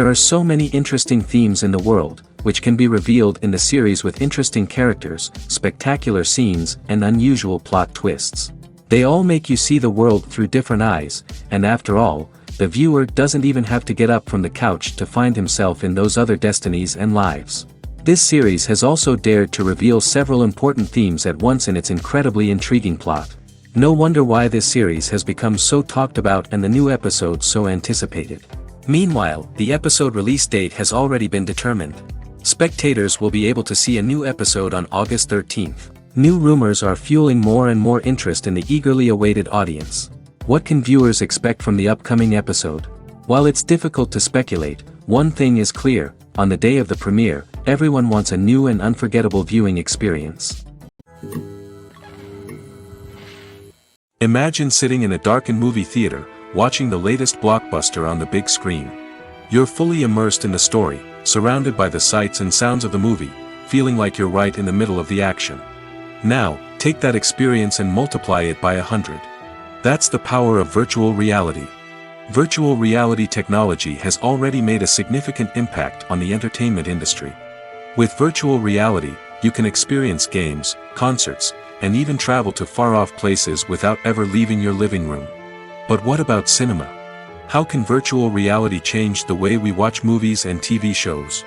There are so many interesting themes in the world, which can be revealed in the series with interesting characters, spectacular scenes, and unusual plot twists. They all make you see the world through different eyes, and after all, the viewer doesn't even have to get up from the couch to find himself in those other destinies and lives. This series has also dared to reveal several important themes at once in its incredibly intriguing plot. No wonder why this series has become so talked about and the new episodes so anticipated. Meanwhile, the episode release date has already been determined. Spectators will be able to see a new episode on August 13th. New rumors are fueling more and more interest in the eagerly awaited audience. What can viewers expect from the upcoming episode? While it's difficult to speculate, one thing is clear: on the day of the premiere, everyone wants a new and unforgettable viewing experience. Imagine sitting in a darkened movie theater, watching the latest blockbuster on the big screen. You're fully immersed in the story, surrounded by the sights and sounds of the movie, feeling like you're right in the middle of the action. Now, take that experience and multiply it by 100. That's the power of virtual reality. Virtual reality technology has already made a significant impact on the entertainment industry. With virtual reality, you can experience games, concerts, and even travel to far-off places without ever leaving your living room. But what about cinema? How can virtual reality change the way we watch movies and TV shows?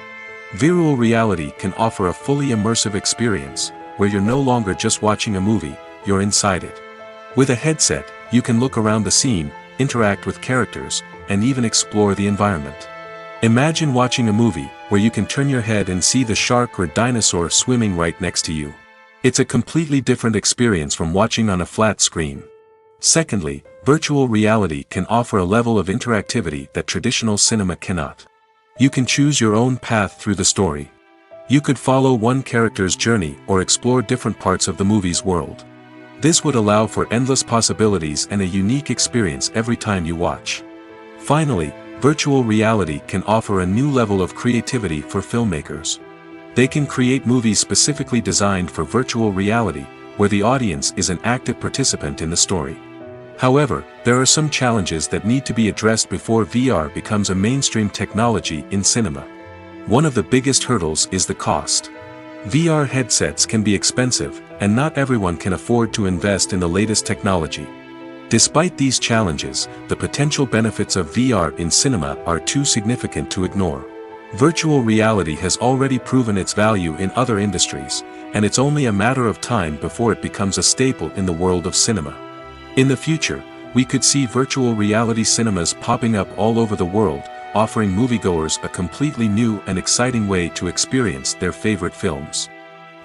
Virtual reality can offer a fully immersive experience, where you're no longer just watching a movie, you're inside it. With a headset, you can look around the scene, interact with characters, and even explore the environment. Imagine watching a movie where you can turn your head and see the shark or dinosaur swimming right next to you. It's a completely different experience from watching on a flat screen. Secondly, virtual reality can offer a level of interactivity that traditional cinema cannot. You can choose your own path through the story. You could follow one character's journey or explore different parts of the movie's world. This would allow for endless possibilities and a unique experience every time you watch. Finally, virtual reality can offer a new level of creativity for filmmakers. They can create movies specifically designed for virtual reality, where the audience is an active participant in the story. However, there are some challenges that need to be addressed before VR becomes a mainstream technology in cinema. One of the biggest hurdles is the cost. VR headsets can be expensive, and not everyone can afford to invest in the latest technology. Despite these challenges, the potential benefits of VR in cinema are too significant to ignore. Virtual reality has already proven its value in other industries, and it's only a matter of time before it becomes a staple in the world of cinema. In the future, we could see virtual reality cinemas popping up all over the world, offering moviegoers a completely new and exciting way to experience their favorite films.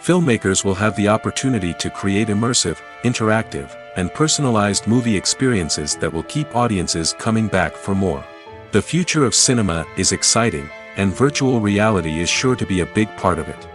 Filmmakers will have the opportunity to create immersive, interactive, and personalized movie experiences that will keep audiences coming back for more. The future of cinema is exciting, and virtual reality is sure to be a big part of it.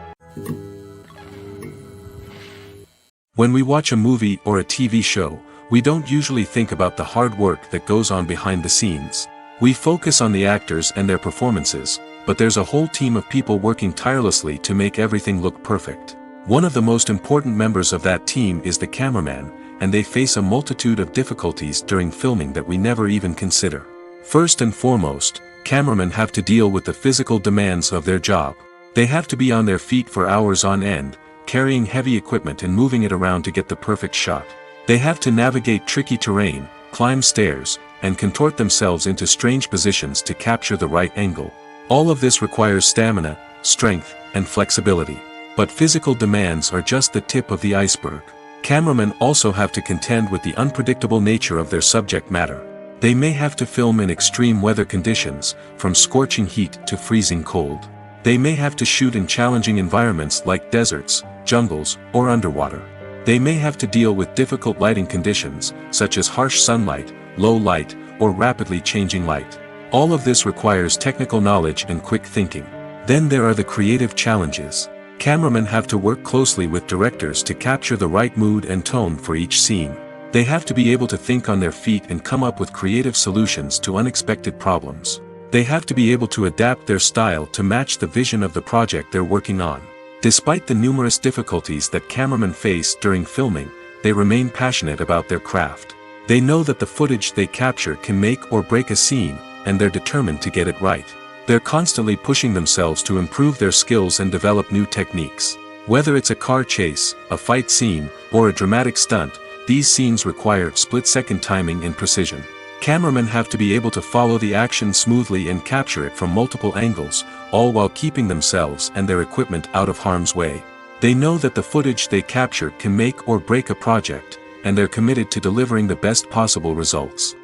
When we watch a movie or a TV show, we don't usually think about the hard work that goes on behind the scenes. We focus on the actors and their performances, but there's a whole team of people working tirelessly to make everything look perfect. One of the most important members of that team is the cameraman, and they face a multitude of difficulties during filming that we never even consider. First and foremost, cameramen have to deal with the physical demands of their job. They have to be on their feet for hours on end, carrying heavy equipment and moving it around to get the perfect shot. They have to navigate tricky terrain, climb stairs, and contort themselves into strange positions to capture the right angle. All of this requires stamina, strength, and flexibility. But physical demands are just the tip of the iceberg. Cameramen also have to contend with the unpredictable nature of their subject matter. They may have to film in extreme weather conditions, from scorching heat to freezing cold. They may have to shoot in challenging environments like deserts, jungles, or underwater. They may have to deal with difficult lighting conditions, such as harsh sunlight, low light, or rapidly changing light. All of this requires technical knowledge and quick thinking. Then there are the creative challenges. Cameramen have to work closely with directors to capture the right mood and tone for each scene. They have to be able to think on their feet and come up with creative solutions to unexpected problems. They have to be able to adapt their style to match the vision of the project they're working on. Despite the numerous difficulties that cameramen face during filming, they remain passionate about their craft. They know that the footage they capture can make or break a scene, and they're determined to get it right. They're constantly pushing themselves to improve their skills and develop new techniques. Whether it's a car chase, a fight scene, or a dramatic stunt, these scenes require split-second timing and precision. Cameramen have to be able to follow the action smoothly and capture it from multiple angles, all while keeping themselves and their equipment out of harm's way. They know that the footage they capture can make or break a project, and they're committed to delivering the best possible results.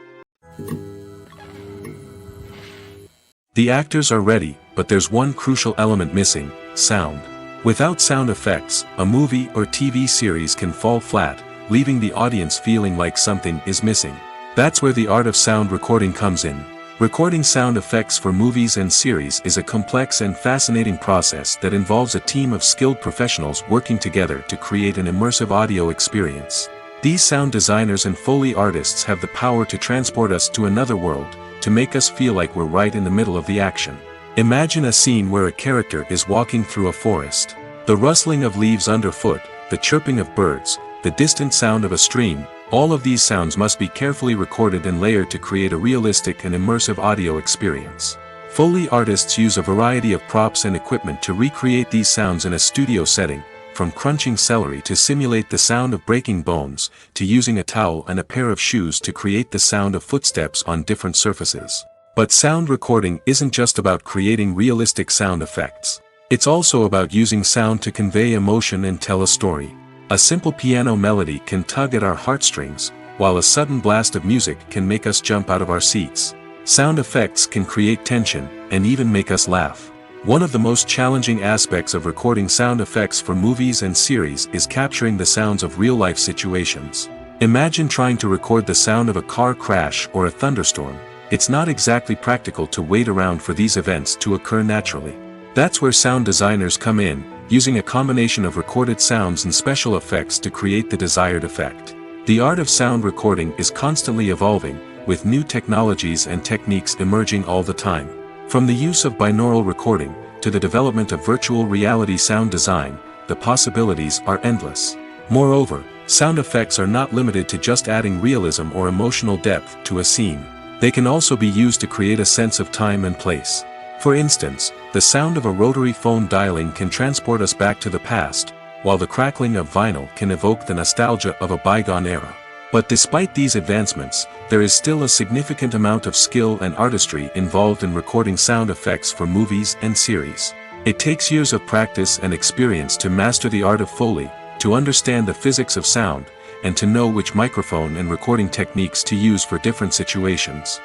The actors are ready, but there's one crucial element missing: sound. Without sound effects, a movie or TV series can fall flat, leaving the audience feeling like something is missing. That's where the art of sound recording comes in. Recording sound effects for movies and series is a complex and fascinating process that involves a team of skilled professionals working together to create an immersive audio experience. These sound designers and Foley artists have the power to transport us to another world, to make us feel like we're right in the middle of the action. Imagine a scene where a character is walking through a forest. The rustling of leaves underfoot, the chirping of birds, the distant sound of a stream, all of these sounds must be carefully recorded and layered to create a realistic and immersive audio experience. Foley artists use a variety of props and equipment to recreate these sounds in a studio setting, from crunching celery to simulate the sound of breaking bones, to using a towel and a pair of shoes to create the sound of footsteps on different surfaces. But sound recording isn't just about creating realistic sound effects. It's also about using sound to convey emotion and tell a story. A simple piano melody can tug at our heartstrings, while a sudden blast of music can make us jump out of our seats. Sound effects can create tension, and even make us laugh. One of the most challenging aspects of recording sound effects for movies and series is capturing the sounds of real-life situations. Imagine trying to record the sound of a car crash or a thunderstorm. It's not exactly practical to wait around for these events to occur naturally. That's where sound designers come in, using a combination of recorded sounds and special effects to create the desired effect. The art of sound recording is constantly evolving, with new technologies and techniques emerging all the time. From the use of binaural recording, to the development of virtual reality sound design, the possibilities are endless. Moreover, sound effects are not limited to just adding realism or emotional depth to a scene. They can also be used to create a sense of time and place. For instance, the sound of a rotary phone dialing can transport us back to the past, while the crackling of vinyl can evoke the nostalgia of a bygone era. But despite these advancements, there is still a significant amount of skill and artistry involved in recording sound effects for movies and series. It takes years of practice and experience to master the art of Foley, to understand the physics of sound, and to know which microphone and recording techniques to use for different situations.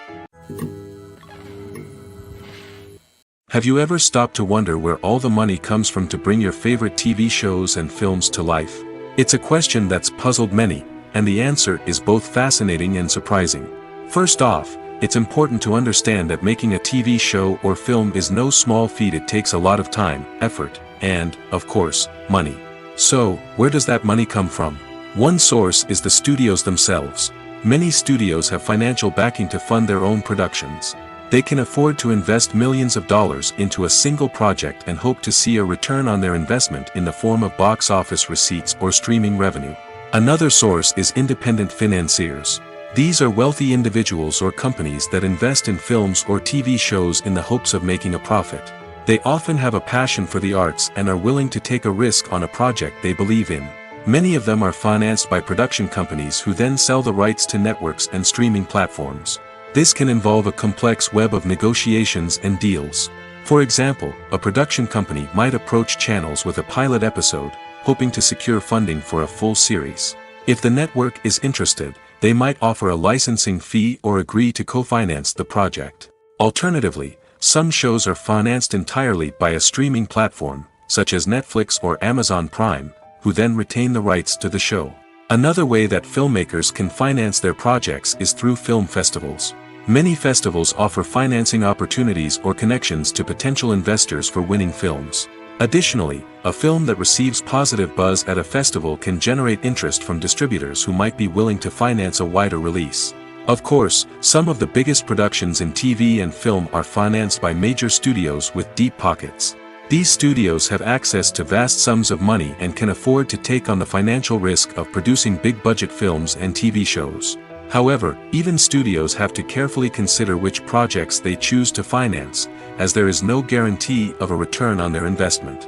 Have you ever stopped to wonder where all the money comes from to bring your favorite TV shows and films to life? It's a question that's puzzled many, and the answer is both fascinating and surprising. First off, it's important to understand that making a TV show or film is no small feat. It takes a lot of time, effort, and, of course, money. So, where does that money come from? One source is the studios themselves. Many studios have financial backing to fund their own productions. They can afford to invest millions of dollars into a single project and hope to see a return on their investment in the form of box office receipts or streaming revenue. Another source is independent financiers. These are wealthy individuals or companies that invest in films or TV shows in the hopes of making a profit. They often have a passion for the arts and are willing to take a risk on a project they believe in. Many of them are financed by production companies who then sell the rights to networks and streaming platforms. This can involve a complex web of negotiations and deals. For example, a production company might approach channels with a pilot episode, hoping to secure funding for a full series. If the network is interested, they might offer a licensing fee or agree to co-finance the project. Alternatively, some shows are financed entirely by a streaming platform, such as Netflix or Amazon Prime, who then retain the rights to the show. Another way that filmmakers can finance their projects is through film festivals. Many festivals offer financing opportunities or connections to potential investors for winning films. Additionally, a film that receives positive buzz at a festival can generate interest from distributors who might be willing to finance a wider release. Of course, some of the biggest productions in TV and film are financed by major studios with deep pockets. These studios have access to vast sums of money and can afford to take on the financial risk of producing big-budget films and TV shows. However, even studios have to carefully consider which projects they choose to finance, as there is no guarantee of a return on their investment.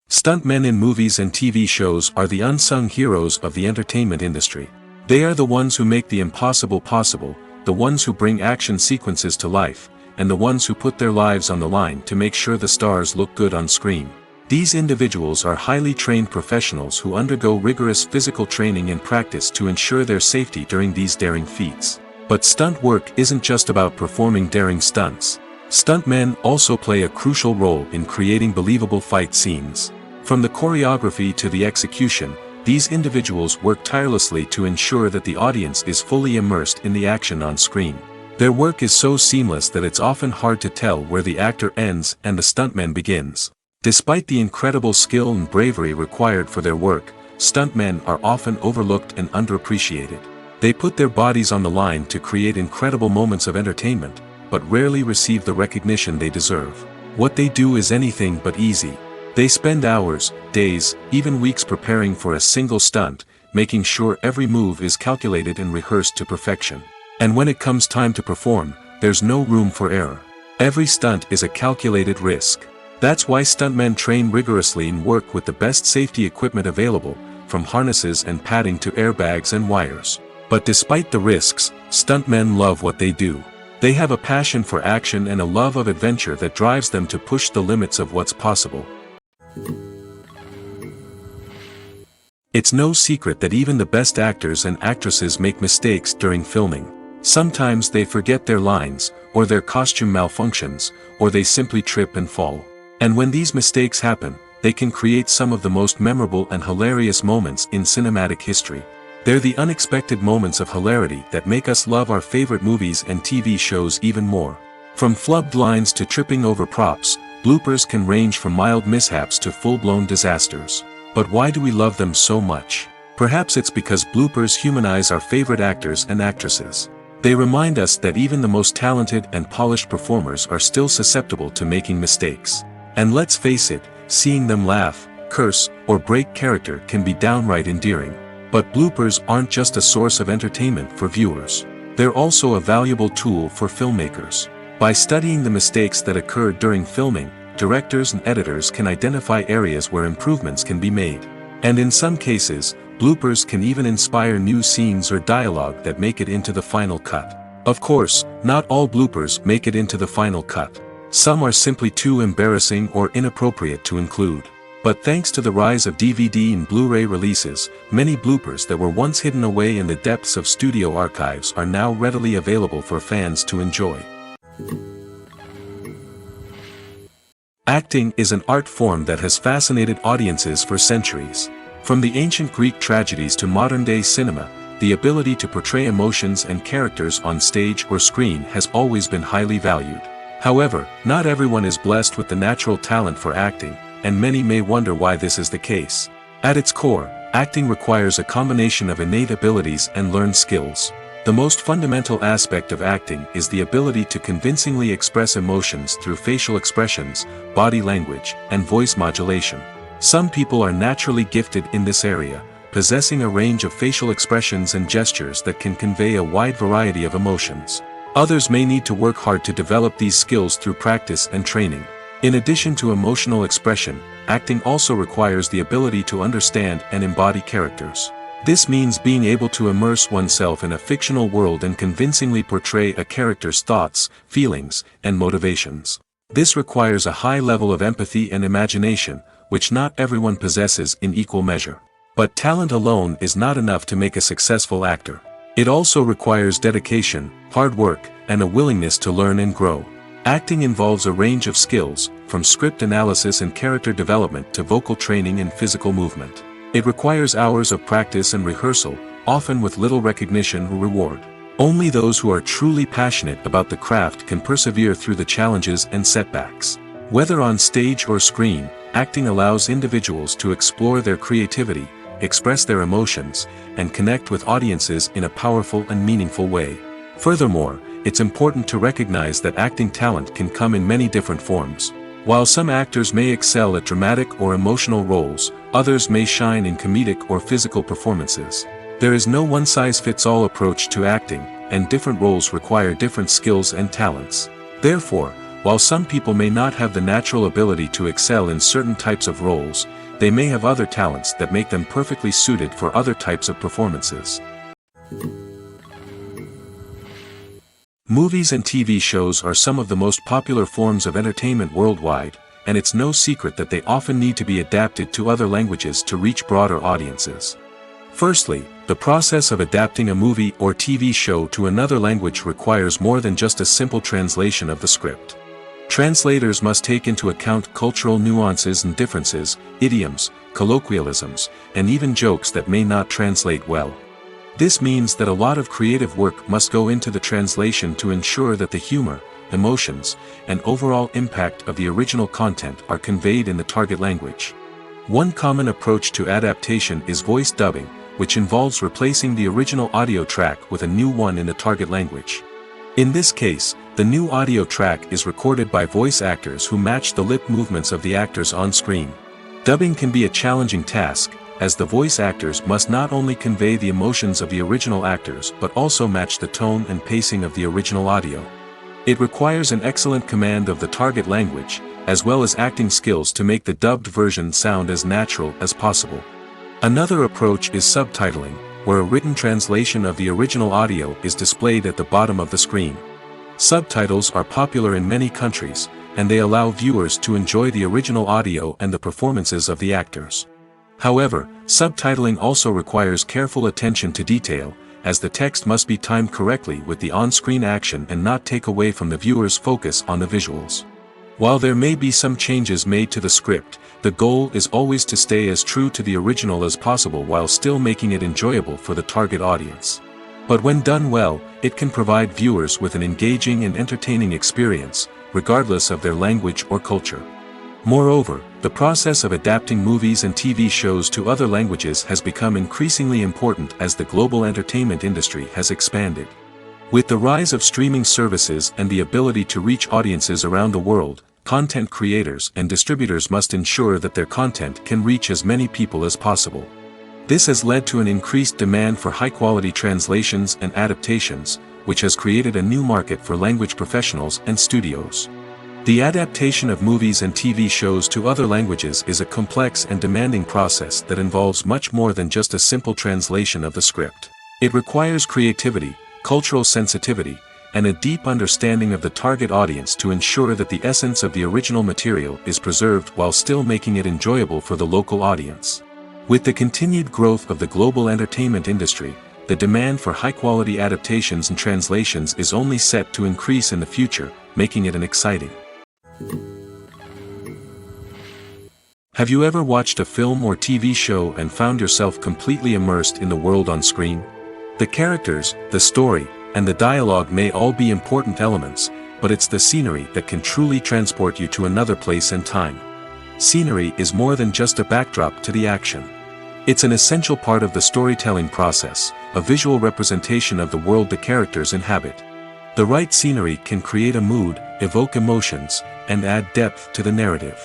Stuntmen in movies and TV shows are the unsung heroes of the entertainment industry. They are the ones who make the impossible possible, the ones who bring action sequences to life, and the ones who put their lives on the line to make sure the stars look good on screen. These individuals are highly trained professionals who undergo rigorous physical training and practice to ensure their safety during these daring feats. But stunt work isn't just about performing daring stunts. Stuntmen also play a crucial role in creating believable fight scenes. From the choreography to the execution, these individuals work tirelessly to ensure that the audience is fully immersed in the action on screen. Their work is so seamless that it's often hard to tell where the actor ends and the stuntman begins. Despite the incredible skill and bravery required for their work, stuntmen are often overlooked and underappreciated. They put their bodies on the line to create incredible moments of entertainment, but rarely receive the recognition they deserve. What they do is anything but easy. They spend hours, days, even weeks preparing for a single stunt, making sure every move is calculated and rehearsed to perfection. And when it comes time to perform, there's no room for error. Every stunt is a calculated risk. That's why stuntmen train rigorously and work with the best safety equipment available, from harnesses and padding to airbags and wires. But despite the risks, stuntmen love what they do. They have a passion for action and a love of adventure that drives them to push the limits of what's possible. It's no secret that even the best actors and actresses make mistakes during filming. Sometimes they forget their lines, or their costume malfunctions, or they simply trip and fall. And when these mistakes happen, they can create some of the most memorable and hilarious moments in cinematic history. They're the unexpected moments of hilarity that make us love our favorite movies and TV shows even more. From flubbed lines to tripping over props, bloopers can range from mild mishaps to full-blown disasters. But why do we love them so much? Perhaps it's because bloopers humanize our favorite actors and actresses. They remind us that even the most talented and polished performers are still susceptible to making mistakes. And let's face it, seeing them laugh, curse, or break character can be downright endearing. But bloopers aren't just a source of entertainment for viewers. They're also a valuable tool for filmmakers. By studying the mistakes that occurred during filming, directors and editors can identify areas where improvements can be made. And in some cases, bloopers can even inspire new scenes or dialogue that make it into the final cut. Of course, not all bloopers make it into the final cut. Some are simply too embarrassing or inappropriate to include. But thanks to the rise of DVD and Blu-ray releases, many bloopers that were once hidden away in the depths of studio archives are now readily available for fans to enjoy. Acting is an art form that has fascinated audiences for centuries. From the ancient Greek tragedies to modern-day cinema, the ability to portray emotions and characters on stage or screen has always been highly valued. However, not everyone is blessed with the natural talent for acting, and many may wonder why this is the case. At its core, acting requires a combination of innate abilities and learned skills. The most fundamental aspect of acting is the ability to convincingly express emotions through facial expressions, body language, and voice modulation. Some people are naturally gifted in this area, possessing a range of facial expressions and gestures that can convey a wide variety of emotions. Others may need to work hard to develop these skills through practice and training. In addition to emotional expression, acting also requires the ability to understand and embody characters. This means being able to immerse oneself in a fictional world and convincingly portray a character's thoughts, feelings, and motivations. This requires a high level of empathy and imagination, which not everyone possesses in equal measure. But talent alone is not enough to make a successful actor. It also requires dedication, hard work, and a willingness to learn and grow. Acting involves a range of skills, from script analysis and character development to vocal training and physical movement. It requires hours of practice and rehearsal, often with little recognition or reward. Only those who are truly passionate about the craft can persevere through the challenges and setbacks. Whether on stage or screen, acting allows individuals to explore their creativity, express their emotions, and connect with audiences in a powerful and meaningful way. Furthermore, it's important to recognize that acting talent can come in many different forms. While some actors may excel at dramatic or emotional roles, others may shine in comedic or physical performances. There is no one-size-fits-all approach to acting, and different roles require different skills and talents. Therefore, while some people may not have the natural ability to excel in certain types of roles, they may have other talents that make them perfectly suited for other types of performances. Movies and TV shows are some of the most popular forms of entertainment worldwide, and it's no secret that they often need to be adapted to other languages to reach broader audiences. Firstly, the process of adapting a movie or TV show to another language requires more than just a simple translation of the script. Translators must take into account cultural nuances and differences, idioms, colloquialisms, and even jokes that may not translate well. This means that a lot of creative work must go into the translation to ensure that the humor, emotions, and overall impact of the original content are conveyed in the target language. One common approach to adaptation is voice dubbing, which involves replacing the original audio track with a new one in the target language. In this case, the new audio track is recorded by voice actors who match the lip movements of the actors on screen. Dubbing can be a challenging task, as the voice actors must not only convey the emotions of the original actors but also match the tone and pacing of the original audio. It requires an excellent command of the target language, as well as acting skills to make the dubbed version sound as natural as possible. Another approach is subtitling, where a written translation of the original audio is displayed at the bottom of the screen. Subtitles are popular in many countries, and they allow viewers to enjoy the original audio and the performances of the actors. However, subtitling also requires careful attention to detail, as the text must be timed correctly with the on-screen action and not take away from the viewer's focus on the visuals. While there may be some changes made to the script, the goal is always to stay as true to the original as possible while still making it enjoyable for the target audience. But when done well, it can provide viewers with an engaging and entertaining experience, regardless of their language or culture. Moreover, the process of adapting movies and TV shows to other languages has become increasingly important as the global entertainment industry has expanded. With the rise of streaming services and the ability to reach audiences around the world, content creators and distributors must ensure that their content can reach as many people as possible. This has led to an increased demand for high-quality translations and adaptations, which has created a new market for language professionals and studios. The adaptation of movies and TV shows to other languages is a complex and demanding process that involves much more than just a simple translation of the script. It requires creativity, cultural sensitivity, and a deep understanding of the target audience to ensure that the essence of the original material is preserved while still making it enjoyable for the local audience. With the continued growth of the global entertainment industry, the demand for high-quality adaptations and translations is only set to increase in the future, making it an exciting. Have you ever watched a film or TV show and found yourself completely immersed in the world on screen? The characters, the story, and the dialogue may all be important elements, but it's the scenery that can truly transport you to another place and time. Scenery is more than just a backdrop to the action. It's an essential part of the storytelling process, a visual representation of the world the characters inhabit. The right scenery can create a mood, evoke emotions, and add depth to the narrative.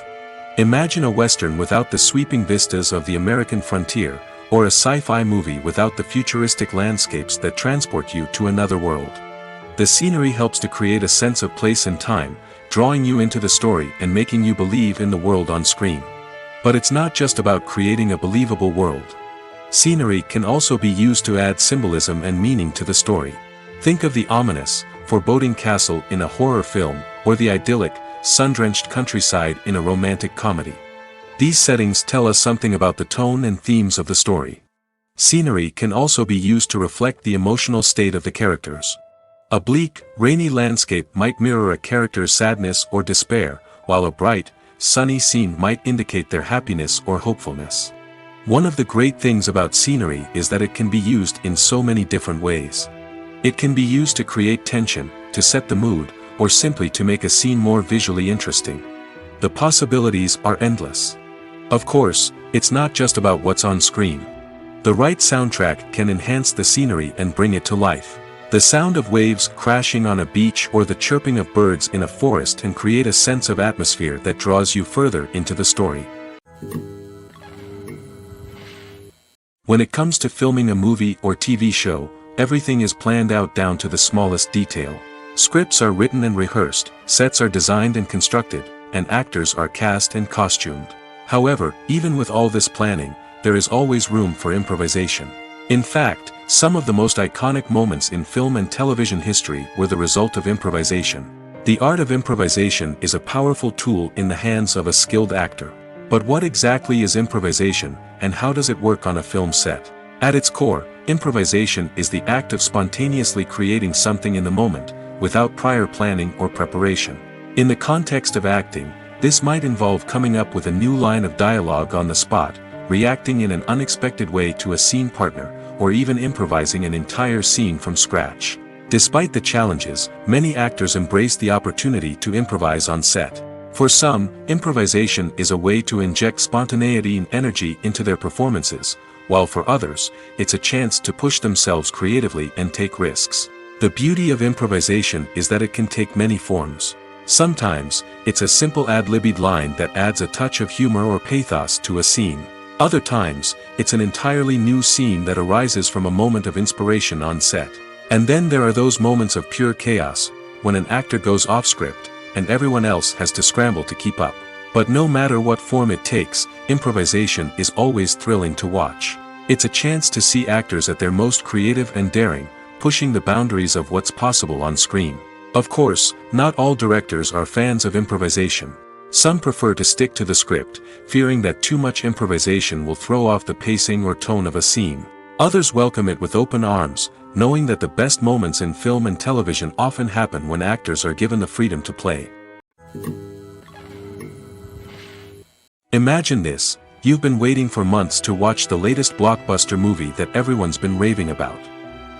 Imagine a Western without the sweeping vistas of the American frontier, or a sci-fi movie without the futuristic landscapes that transport you to another world. The scenery helps to create a sense of place and time, drawing you into the story and making you believe in the world on screen. But it's not just about creating a believable world. Scenery can also be used to add symbolism and meaning to the story. Think of the ominous, foreboding castle in a horror film, or the idyllic, sun-drenched countryside in a romantic comedy. These settings tell us something about the tone and themes of the story. Scenery can also be used to reflect the emotional state of the characters. A bleak, rainy landscape might mirror a character's sadness or despair, while a bright, sunny scene might indicate their happiness or hopefulness. One of the great things about scenery is that it can be used in so many different ways. It can be used to create tension, to set the mood, or simply to make a scene more visually interesting. The possibilities are endless. Of course, it's not just about what's on screen. The right soundtrack can enhance the scenery and bring it to life. The sound of waves crashing on a beach or the chirping of birds in a forest can create a sense of atmosphere that draws you further into the story. When it comes to filming a movie or TV show, everything is planned out down to the smallest detail. Scripts are written and rehearsed, sets are designed and constructed, and actors are cast and costumed. However, even with all this planning, there is always room for improvisation. In fact, some of the most iconic moments in film and television history were the result of improvisation. The art of improvisation is a powerful tool in the hands of a skilled actor. But what exactly is improvisation, and how does it work on a film set? At its core, improvisation is the act of spontaneously creating something in the moment, without prior planning or preparation. In the context of acting, this might involve coming up with a new line of dialogue on the spot, reacting in an unexpected way to a scene partner, or even improvising an entire scene from scratch. Despite the challenges, many actors embrace the opportunity to improvise on set. For some, improvisation is a way to inject spontaneity and energy into their performances, while for others, it's a chance to push themselves creatively and take risks. The beauty of improvisation is that it can take many forms. Sometimes, it's a simple ad-libbed line that adds a touch of humor or pathos to a scene. Other times, it's an entirely new scene that arises from a moment of inspiration on set. And then there are those moments of pure chaos, when an actor goes off script, and everyone else has to scramble to keep up. But no matter what form it takes, improvisation is always thrilling to watch. It's a chance to see actors at their most creative and daring, pushing the boundaries of what's possible on screen. Of course, not all directors are fans of improvisation. Some prefer to stick to the script, fearing that too much improvisation will throw off the pacing or tone of a scene. Others welcome it with open arms, knowing that the best moments in film and television often happen when actors are given the freedom to play. Imagine this: you've been waiting for months to watch the latest blockbuster movie that everyone's been raving about.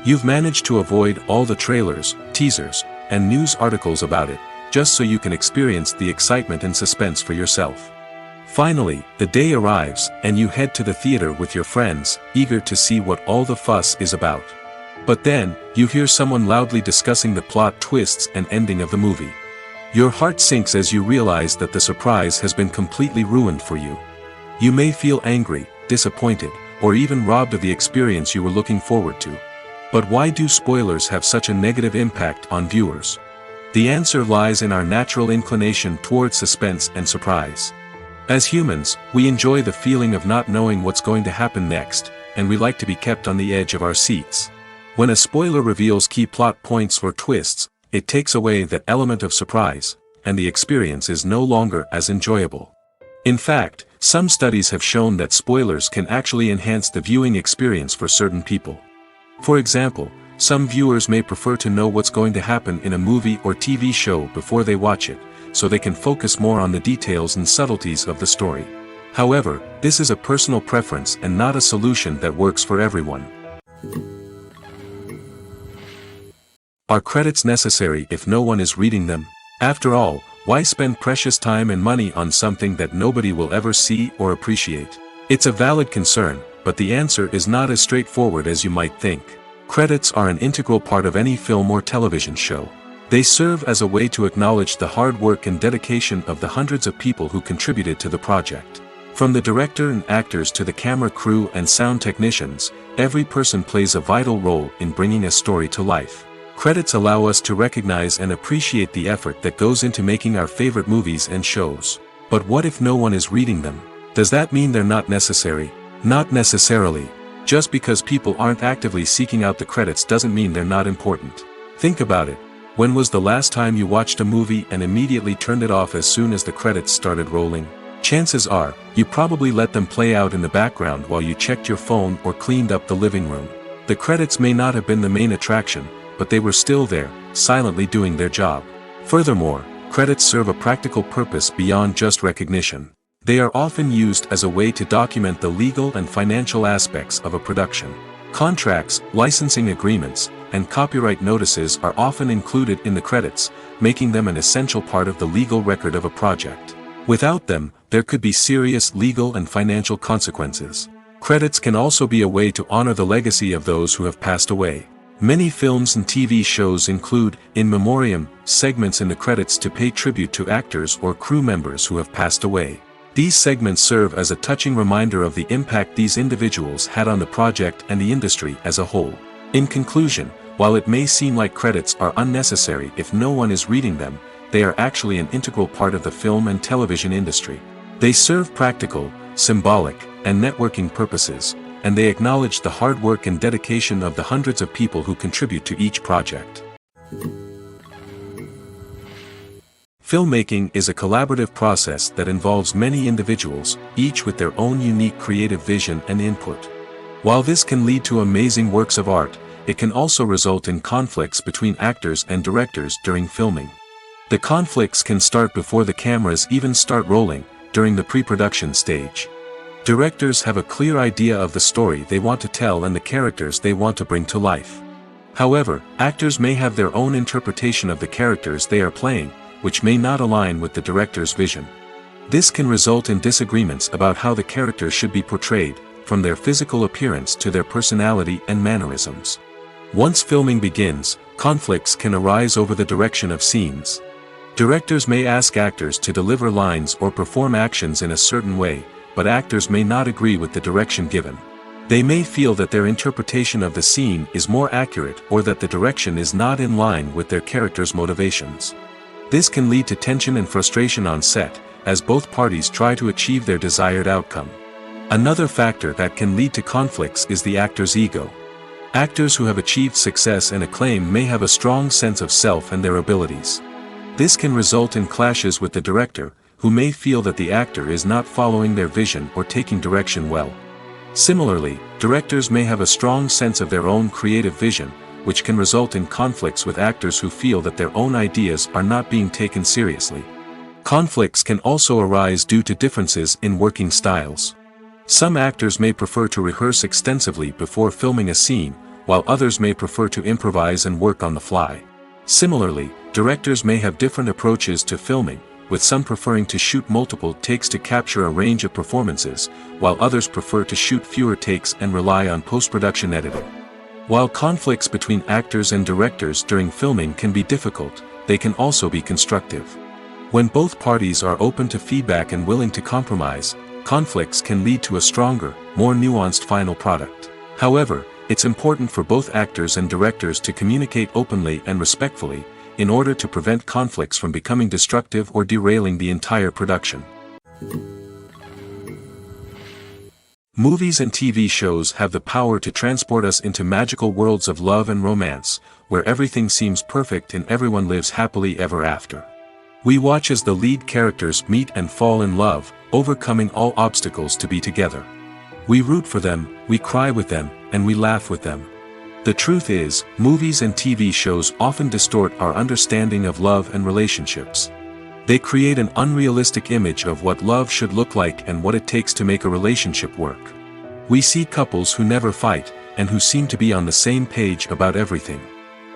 You've managed to avoid all the trailers, teasers, and news articles about it, just so you can experience the excitement and suspense for yourself. Finally, the day arrives, and you head to the theater with your friends, eager to see what all the fuss is about. But then, you hear someone loudly discussing the plot twists and ending of the movie. Your heart sinks as you realize that the surprise has been completely ruined for you. You may feel angry, disappointed, or even robbed of the experience you were looking forward to. But why do spoilers have such a negative impact on viewers? The answer lies in our natural inclination towards suspense and surprise. As humans, we enjoy the feeling of not knowing what's going to happen next, and we like to be kept on the edge of our seats. When a spoiler reveals key plot points or twists, it takes away that element of surprise, and the experience is no longer as enjoyable. In fact, some studies have shown that spoilers can actually enhance the viewing experience for certain people. For example, some viewers may prefer to know what's going to happen in a movie or TV show before they watch it, so they can focus more on the details and subtleties of the story. However, this is a personal preference and not a solution that works for everyone. Are credits necessary if no one is reading them? After all, why spend precious time and money on something that nobody will ever see or appreciate? It's a valid concern, but the answer is not as straightforward as you might think. Credits are an integral part of any film or television show. They serve as a way to acknowledge the hard work and dedication of the hundreds of people who contributed to the project. From the director and actors to the camera crew and sound technicians, every person plays a vital role in bringing a story to life. Credits allow us to recognize and appreciate the effort that goes into making our favorite movies and shows. But what if no one is reading them? Does that mean they're not necessary? Not necessarily. Just because people aren't actively seeking out the credits doesn't mean they're not important. Think about it. When was the last time you watched a movie and immediately turned it off as soon as the credits started rolling? Chances are, you probably let them play out in the background while you checked your phone or cleaned up the living room. The credits may not have been the main attraction, but they were still there, silently doing their job. Furthermore, credits serve a practical purpose beyond just recognition. They are often used as a way to document the legal and financial aspects of a production. Contracts, licensing agreements, and copyright notices are often included in the credits, making them an essential part of the legal record of a project. Without them, there could be serious legal and financial consequences. Credits can also be a way to honor the legacy of those who have passed away. Many films and TV shows include, in memoriam, segments in the credits to pay tribute to actors or crew members who have passed away. These segments serve as a touching reminder of the impact these individuals had on the project and the industry as a whole. In conclusion, while it may seem like credits are unnecessary if no one is reading them, they are actually an integral part of the film and television industry. They serve practical, symbolic, and networking purposes, and they acknowledge the hard work and dedication of the hundreds of people who contribute to each project. Filmmaking is a collaborative process that involves many individuals, each with their own unique creative vision and input. While this can lead to amazing works of art, it can also result in conflicts between actors and directors during filming. The conflicts can start before the cameras even start rolling, during the pre-production stage. Directors have a clear idea of the story they want to tell and the characters they want to bring to life. However, actors may have their own interpretation of the characters they are playing, which may not align with the director's vision. This can result in disagreements about how the characters should be portrayed, from their physical appearance to their personality and mannerisms. Once filming begins, conflicts can arise over the direction of scenes. Directors may ask actors to deliver lines or perform actions in a certain way, but actors may not agree with the direction given. They may feel that their interpretation of the scene is more accurate or that the direction is not in line with their character's motivations. This can lead to tension and frustration on set, as both parties try to achieve their desired outcome. Another factor that can lead to conflicts is the actor's ego. Actors who have achieved success and acclaim may have a strong sense of self and their abilities. This can result in clashes with the director, who may feel that the actor is not following their vision or taking direction well. Similarly, directors may have a strong sense of their own creative vision, which can result in conflicts with actors who feel that their own ideas are not being taken seriously. Conflicts can also arise due to differences in working styles. Some actors may prefer to rehearse extensively before filming a scene, while others may prefer to improvise and work on the fly. Similarly, directors may have different approaches to filming, with some preferring to shoot multiple takes to capture a range of performances, while others prefer to shoot fewer takes and rely on post-production editing. While conflicts between actors and directors during filming can be difficult, they can also be constructive. When both parties are open to feedback and willing to compromise, conflicts can lead to a stronger, more nuanced final product. However, it's important for both actors and directors to communicate openly and respectfully, in order to prevent conflicts from becoming destructive or derailing the entire production. Movies and TV shows have the power to transport us into magical worlds of love and romance, where everything seems perfect and everyone lives happily ever after. We watch as the lead characters meet and fall in love, overcoming all obstacles to be together. We root for them, we cry with them, and we laugh with them. The truth is, movies and TV shows often distort our understanding of love and relationships. They create an unrealistic image of what love should look like and what it takes to make a relationship work. We see couples who never fight, and who seem to be on the same page about everything.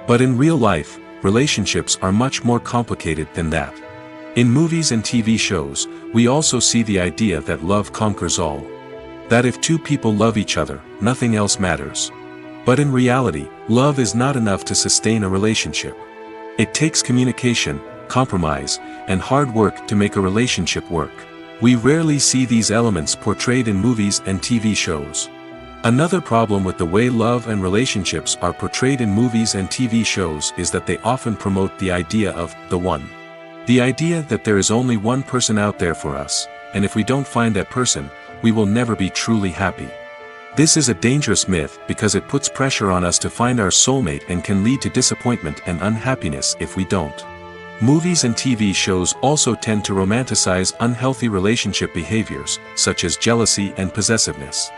But in real life, relationships are much more complicated than that. In movies and TV shows, we also see the idea that love conquers all. That if two people love each other, nothing else matters. But in reality, love is not enough to sustain a relationship. It takes communication, compromise, and hard work to make a relationship work. We rarely see these elements portrayed in movies and TV shows. Another problem with the way love and relationships are portrayed in movies and TV shows is that they often promote the idea of the one. The idea that there is only one person out there for us, and if we don't find that person, we will never be truly happy. This is a dangerous myth because it puts pressure on us to find our soulmate and can lead to disappointment and unhappiness if we don't. Movies and TV shows also tend to romanticize unhealthy relationship behaviors, such as jealousy and possessiveness.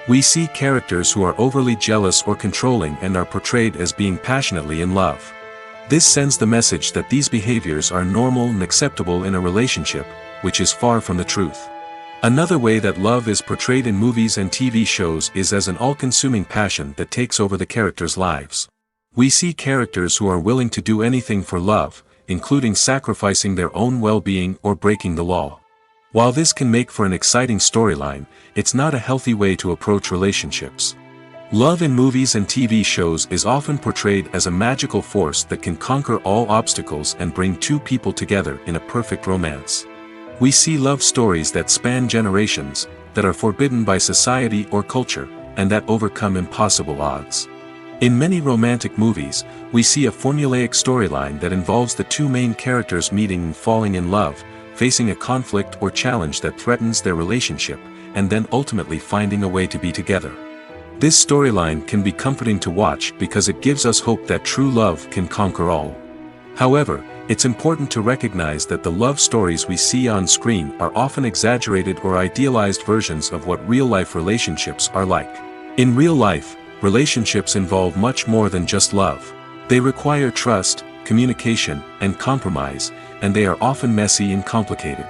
We see characters who are overly jealous or controlling and are portrayed as being passionately in love. This sends the message that these behaviors are normal and acceptable in a relationship, which is far from the truth. Another way that love is portrayed in movies and TV shows is as an all-consuming passion that takes over the characters' lives. We see characters who are willing to do anything for love, including sacrificing their own well-being or breaking the law. While this can make for an exciting storyline, it's not a healthy way to approach relationships. Love in movies and TV shows is often portrayed as a magical force that can conquer all obstacles and bring two people together in a perfect romance. We see love stories that span generations, that are forbidden by society or culture, and that overcome impossible odds. In many romantic movies, we see a formulaic storyline that involves the two main characters meeting and falling in love, facing a conflict or challenge that threatens their relationship, and then ultimately finding a way to be together. This storyline can be comforting to watch because it gives us hope that true love can conquer all. However, it's important to recognize that the love stories we see on screen are often exaggerated or idealized versions of what real-life relationships are like. In real life, relationships involve much more than just love. They require trust, communication, and compromise, and they are often messy and complicated.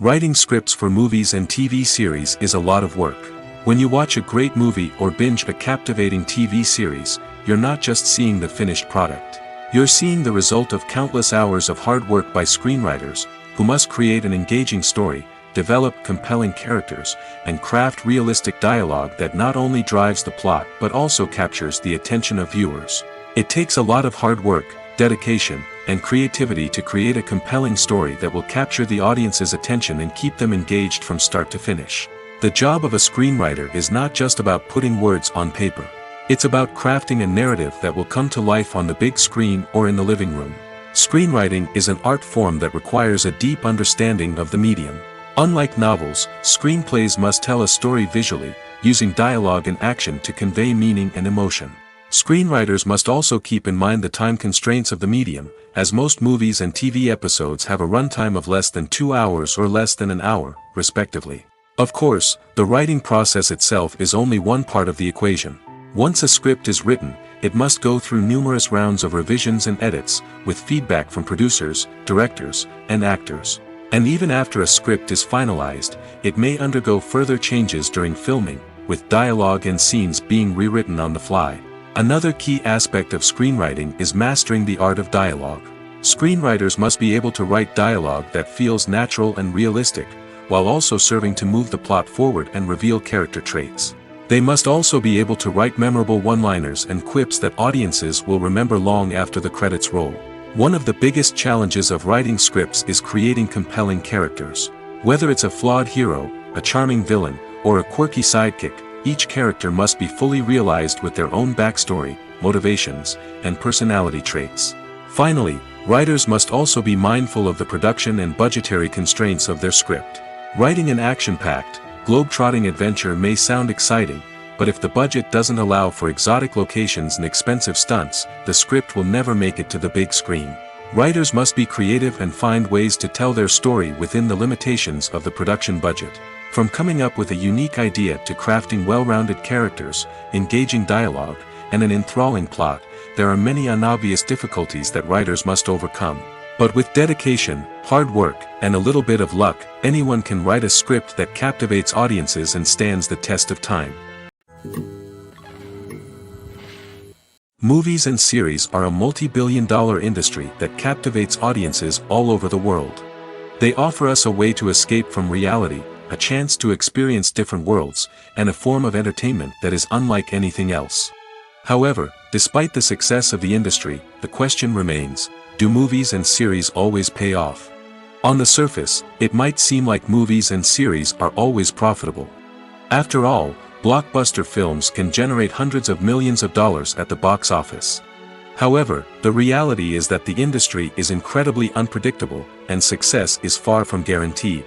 Writing scripts for movies and TV series is a lot of work. When you watch a great movie or binge a captivating TV series, you're not just seeing the finished product. You're seeing the result of countless hours of hard work by screenwriters, who must create an engaging story, develop compelling characters, and craft realistic dialogue that not only drives the plot but also captures the attention of viewers. It takes a lot of hard work, dedication, and creativity to create a compelling story that will capture the audience's attention and keep them engaged from start to finish. The job of a screenwriter is not just about putting words on paper. It's about crafting a narrative that will come to life on the big screen or in the living room. Screenwriting is an art form that requires a deep understanding of the medium. Unlike novels, screenplays must tell a story visually, using dialogue and action to convey meaning and emotion. Screenwriters must also keep in mind the time constraints of the medium, as most movies and TV episodes have a runtime of less than 2 hours or less than an hour, respectively. Of course, the writing process itself is only one part of the equation. Once a script is written, it must go through numerous rounds of revisions and edits, with feedback from producers, directors, and actors. And even after a script is finalized, it may undergo further changes during filming, with dialogue and scenes being rewritten on the fly. Another key aspect of screenwriting is mastering the art of dialogue. Screenwriters must be able to write dialogue that feels natural and realistic, while also serving to move the plot forward and reveal character traits. They must also be able to write memorable one-liners and quips that audiences will remember long after the credits roll. One of the biggest challenges of writing scripts is creating compelling characters. Whether it's a flawed hero, a charming villain, or a quirky sidekick, each character must be fully realized with their own backstory, motivations, and personality traits. Finally, writers must also be mindful of the production and budgetary constraints of their script. Writing an action-packed, globe-trotting adventure may sound exciting, but if the budget doesn't allow for exotic locations and expensive stunts, the script will never make it to the big screen. Writers must be creative and find ways to tell their story within the limitations of the production budget. From coming up with a unique idea to crafting well-rounded characters, engaging dialogue, and an enthralling plot, there are many unobvious difficulties that writers must overcome. But with dedication, hard work, and a little bit of luck, anyone can write a script that captivates audiences and stands the test of time. Movies and series are a multi-billion-dollar industry that captivates audiences all over the world. They offer us a way to escape from reality, a chance to experience different worlds, and a form of entertainment that is unlike anything else. However, despite the success of the industry, the question remains, do movies and series always pay off? On the surface, it might seem like movies and series are always profitable. After all, blockbuster films can generate hundreds of millions of dollars at the box office. However, the reality is that the industry is incredibly unpredictable, and success is far from guaranteed.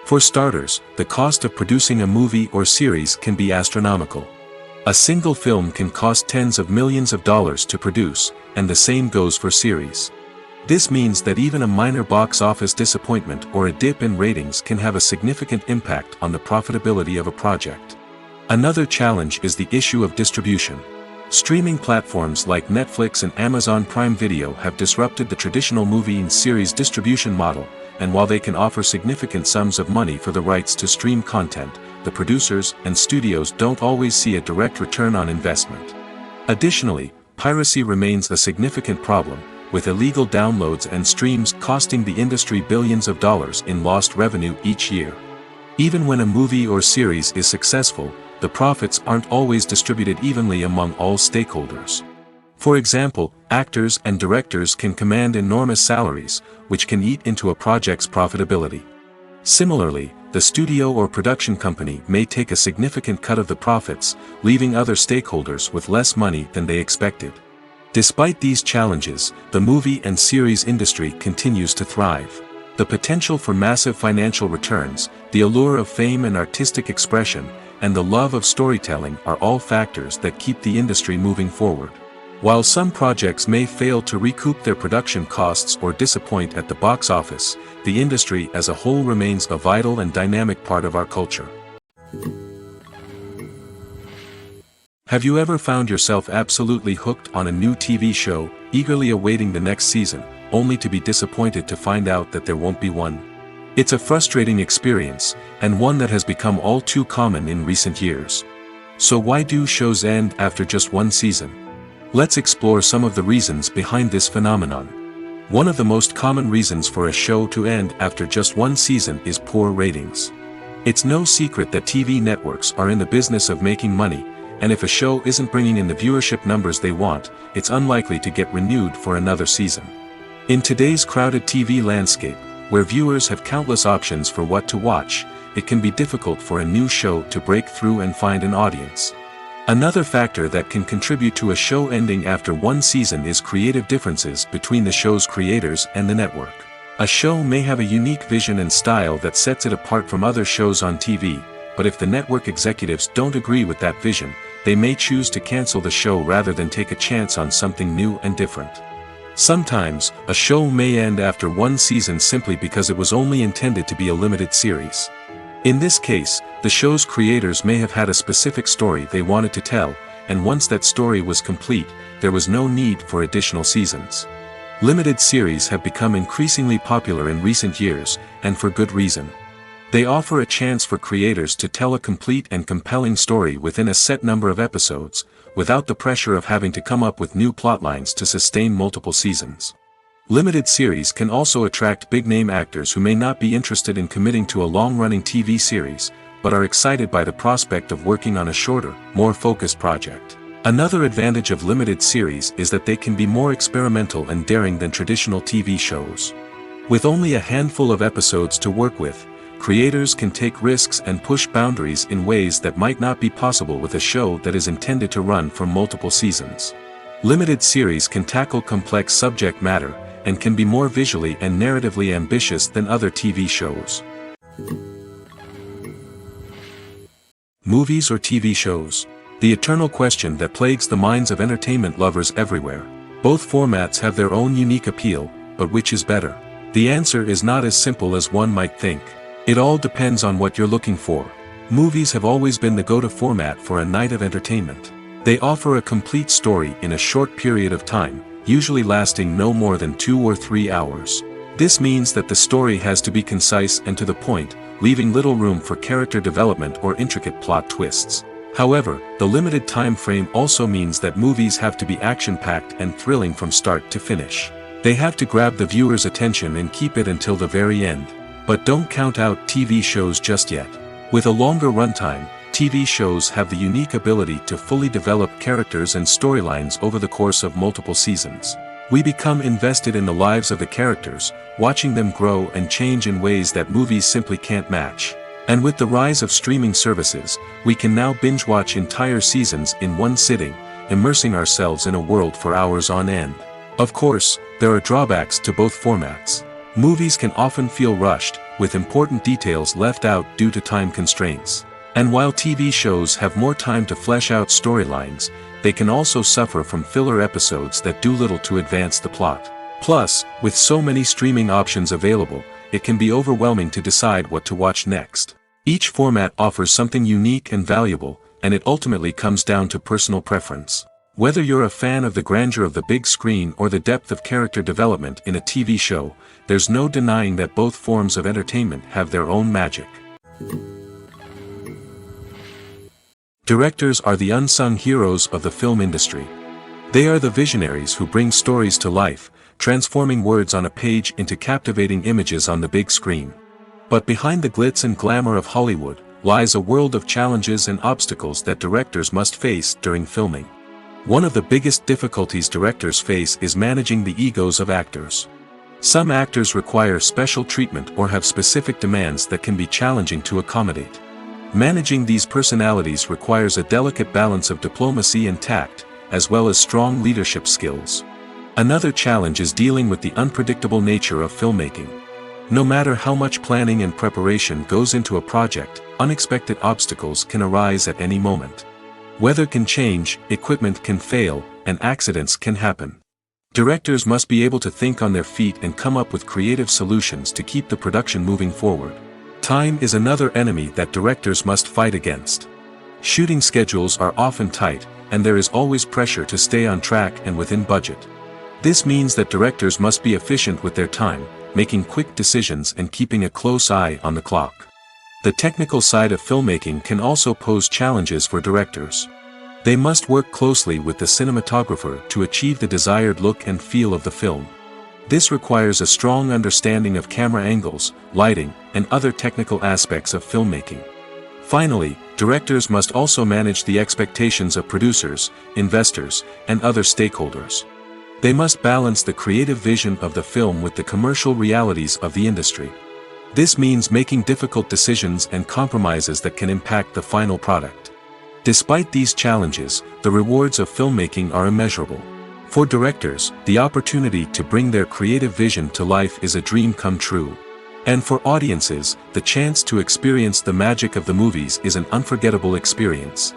For starters, the cost of producing a movie or series can be astronomical. A single film can cost tens of millions of dollars to produce, and the same goes for series. This means that even a minor box office disappointment or a dip in ratings can have a significant impact on the profitability of a project. Another challenge is the issue of distribution. Streaming platforms like Netflix and Amazon Prime Video have disrupted the traditional movie and series distribution model, and while they can offer significant sums of money for the rights to stream content, the producers and studios don't always see a direct return on investment. Additionally, piracy remains a significant problem, with illegal downloads and streams costing the industry billions of dollars in lost revenue each year. Even when a movie or series is successful, the profits aren't always distributed evenly among all stakeholders. For example, actors and directors can command enormous salaries, which can eat into a project's profitability. Similarly, the studio or production company may take a significant cut of the profits, leaving other stakeholders with less money than they expected. Despite these challenges, the movie and series industry continues to thrive. The potential for massive financial returns, the allure of fame and artistic expression, and the love of storytelling are all factors that keep the industry moving forward. While some projects may fail to recoup their production costs or disappoint at the box office, the industry as a whole remains a vital and dynamic part of our culture. Have you ever found yourself absolutely hooked on a new TV show, eagerly awaiting the next season, only to be disappointed to find out that there won't be one? It's a frustrating experience, and one that has become all too common in recent years. So why do shows end after just one season? Let's explore some of the reasons behind this phenomenon. One of the most common reasons for a show to end after just one season is poor ratings. It's no secret that TV networks are in the business of making money, and if a show isn't bringing in the viewership numbers they want, it's unlikely to get renewed for another season. In today's crowded TV landscape, where viewers have countless options for what to watch, it can be difficult for a new show to break through and find an audience. Another factor that can contribute to a show ending after one season is creative differences between the show's creators and the network. A show may have a unique vision and style that sets it apart from other shows on TV, but if the network executives don't agree with that vision, they may choose to cancel the show rather than take a chance on something new and different. Sometimes, a show may end after one season simply because it was only intended to be a limited series. In this case, the show's creators may have had a specific story they wanted to tell, and once that story was complete, there was no need for additional seasons. Limited series have become increasingly popular in recent years, and for good reason. They offer a chance for creators to tell a complete and compelling story within a set number of episodes, without the pressure of having to come up with new plotlines to sustain multiple seasons. Limited series can also attract big-name actors who may not be interested in committing to a long-running TV series, but are excited by the prospect of working on a shorter, more focused project. Another advantage of limited series is that they can be more experimental and daring than traditional TV shows. With only a handful of episodes to work with, creators can take risks and push boundaries in ways that might not be possible with a show that is intended to run for multiple seasons. Limited series can tackle complex subject matter, and can be more visually and narratively ambitious than other TV shows. Movies or TV shows? The eternal question that plagues the minds of entertainment lovers everywhere. Both formats have their own unique appeal, but which is better? The answer is not as simple as one might think. It all depends on what you're looking for. Movies have always been the go-to format for a night of entertainment. They offer a complete story in a short period of time, usually lasting no more than 2 or 3 hours. This means that the story has to be concise and to the point, leaving little room for character development or intricate plot twists. However, the limited time frame also means that movies have to be action-packed and thrilling from start to finish. They have to grab the viewer's attention and keep it until the very end. But don't count out TV shows just yet. With a longer runtime, TV shows have the unique ability to fully develop characters and storylines over the course of multiple seasons. We become invested in the lives of the characters, watching them grow and change in ways that movies simply can't match. And with the rise of streaming services, we can now binge-watch entire seasons in one sitting, immersing ourselves in a world for hours on end. Of course, there are drawbacks to both formats. Movies can often feel rushed, with important details left out due to time constraints. And while TV shows have more time to flesh out storylines, they can also suffer from filler episodes that do little to advance the plot. Plus, with so many streaming options available, it can be overwhelming to decide what to watch next. Each format offers something unique and valuable, and it ultimately comes down to personal preference. Whether you're a fan of the grandeur of the big screen or the depth of character development in a TV show, there's no denying that both forms of entertainment have their own magic. Directors are the unsung heroes of the film industry. They are the visionaries who bring stories to life, transforming words on a page into captivating images on the big screen. But behind the glitz and glamour of Hollywood, lies a world of challenges and obstacles that directors must face during filming. One of the biggest difficulties directors face is managing the egos of actors. Some actors require special treatment or have specific demands that can be challenging to accommodate. Managing these personalities requires a delicate balance of diplomacy and tact, as well as strong leadership skills. Another challenge is dealing with the unpredictable nature of filmmaking. No matter how much planning and preparation goes into a project, unexpected obstacles can arise at any moment. Weather can change, equipment can fail, and accidents can happen. Directors must be able to think on their feet and come up with creative solutions to keep the production moving forward. Time is another enemy that directors must fight against. Shooting schedules are often tight, and there is always pressure to stay on track and within budget. This means that directors must be efficient with their time, making quick decisions and keeping a close eye on the clock. The technical side of filmmaking can also pose challenges for directors. They must work closely with the cinematographer to achieve the desired look and feel of the film. This requires a strong understanding of camera angles, lighting, and other technical aspects of filmmaking. Finally, directors must also manage the expectations of producers, investors, and other stakeholders. They must balance the creative vision of the film with the commercial realities of the industry. This means making difficult decisions and compromises that can impact the final product. Despite these challenges, the rewards of filmmaking are immeasurable. For directors, the opportunity to bring their creative vision to life is a dream come true. And for audiences, the chance to experience the magic of the movies is an unforgettable experience.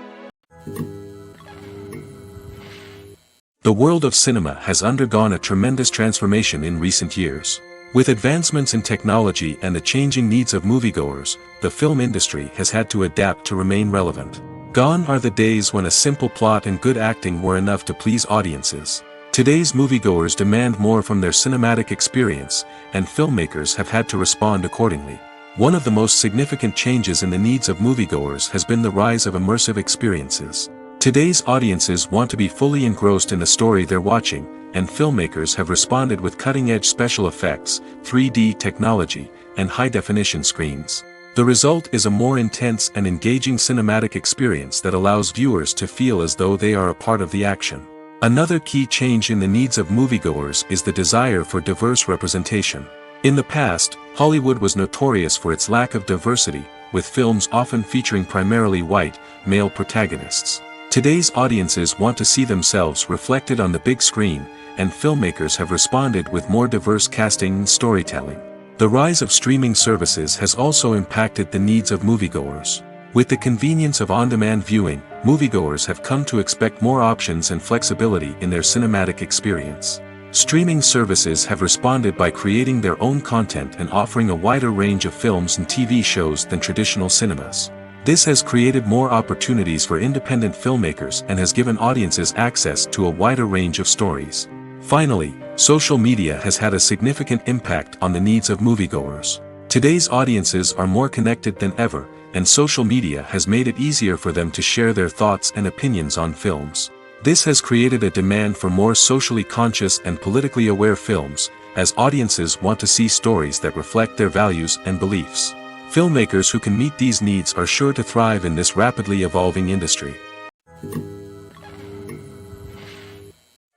The world of cinema has undergone a tremendous transformation in recent years. With advancements in technology and the changing needs of moviegoers, the film industry has had to adapt to remain relevant. Gone are the days when a simple plot and good acting were enough to please audiences. Today's moviegoers demand more from their cinematic experience, and filmmakers have had to respond accordingly. One of the most significant changes in the needs of moviegoers has been the rise of immersive experiences. Today's audiences want to be fully engrossed in the story they're watching, and filmmakers have responded with cutting-edge special effects, 3D technology, and high-definition screens. The result is a more intense and engaging cinematic experience that allows viewers to feel as though they are a part of the action. Another key change in the needs of moviegoers is the desire for diverse representation. In the past, Hollywood was notorious for its lack of diversity, with films often featuring primarily white, male protagonists. Today's audiences want to see themselves reflected on the big screen, and filmmakers have responded with more diverse casting and storytelling. The rise of streaming services has also impacted the needs of moviegoers. With the convenience of on-demand viewing, moviegoers have come to expect more options and flexibility in their cinematic experience. Streaming services have responded by creating their own content and offering a wider range of films and TV shows than traditional cinemas. This has created more opportunities for independent filmmakers and has given audiences access to a wider range of stories. Finally, social media has had a significant impact on the needs of moviegoers. Today's audiences are more connected than ever, and social media has made it easier for them to share their thoughts and opinions on films. This has created a demand for more socially conscious and politically aware films, as audiences want to see stories that reflect their values and beliefs. Filmmakers who can meet these needs are sure to thrive in this rapidly evolving industry.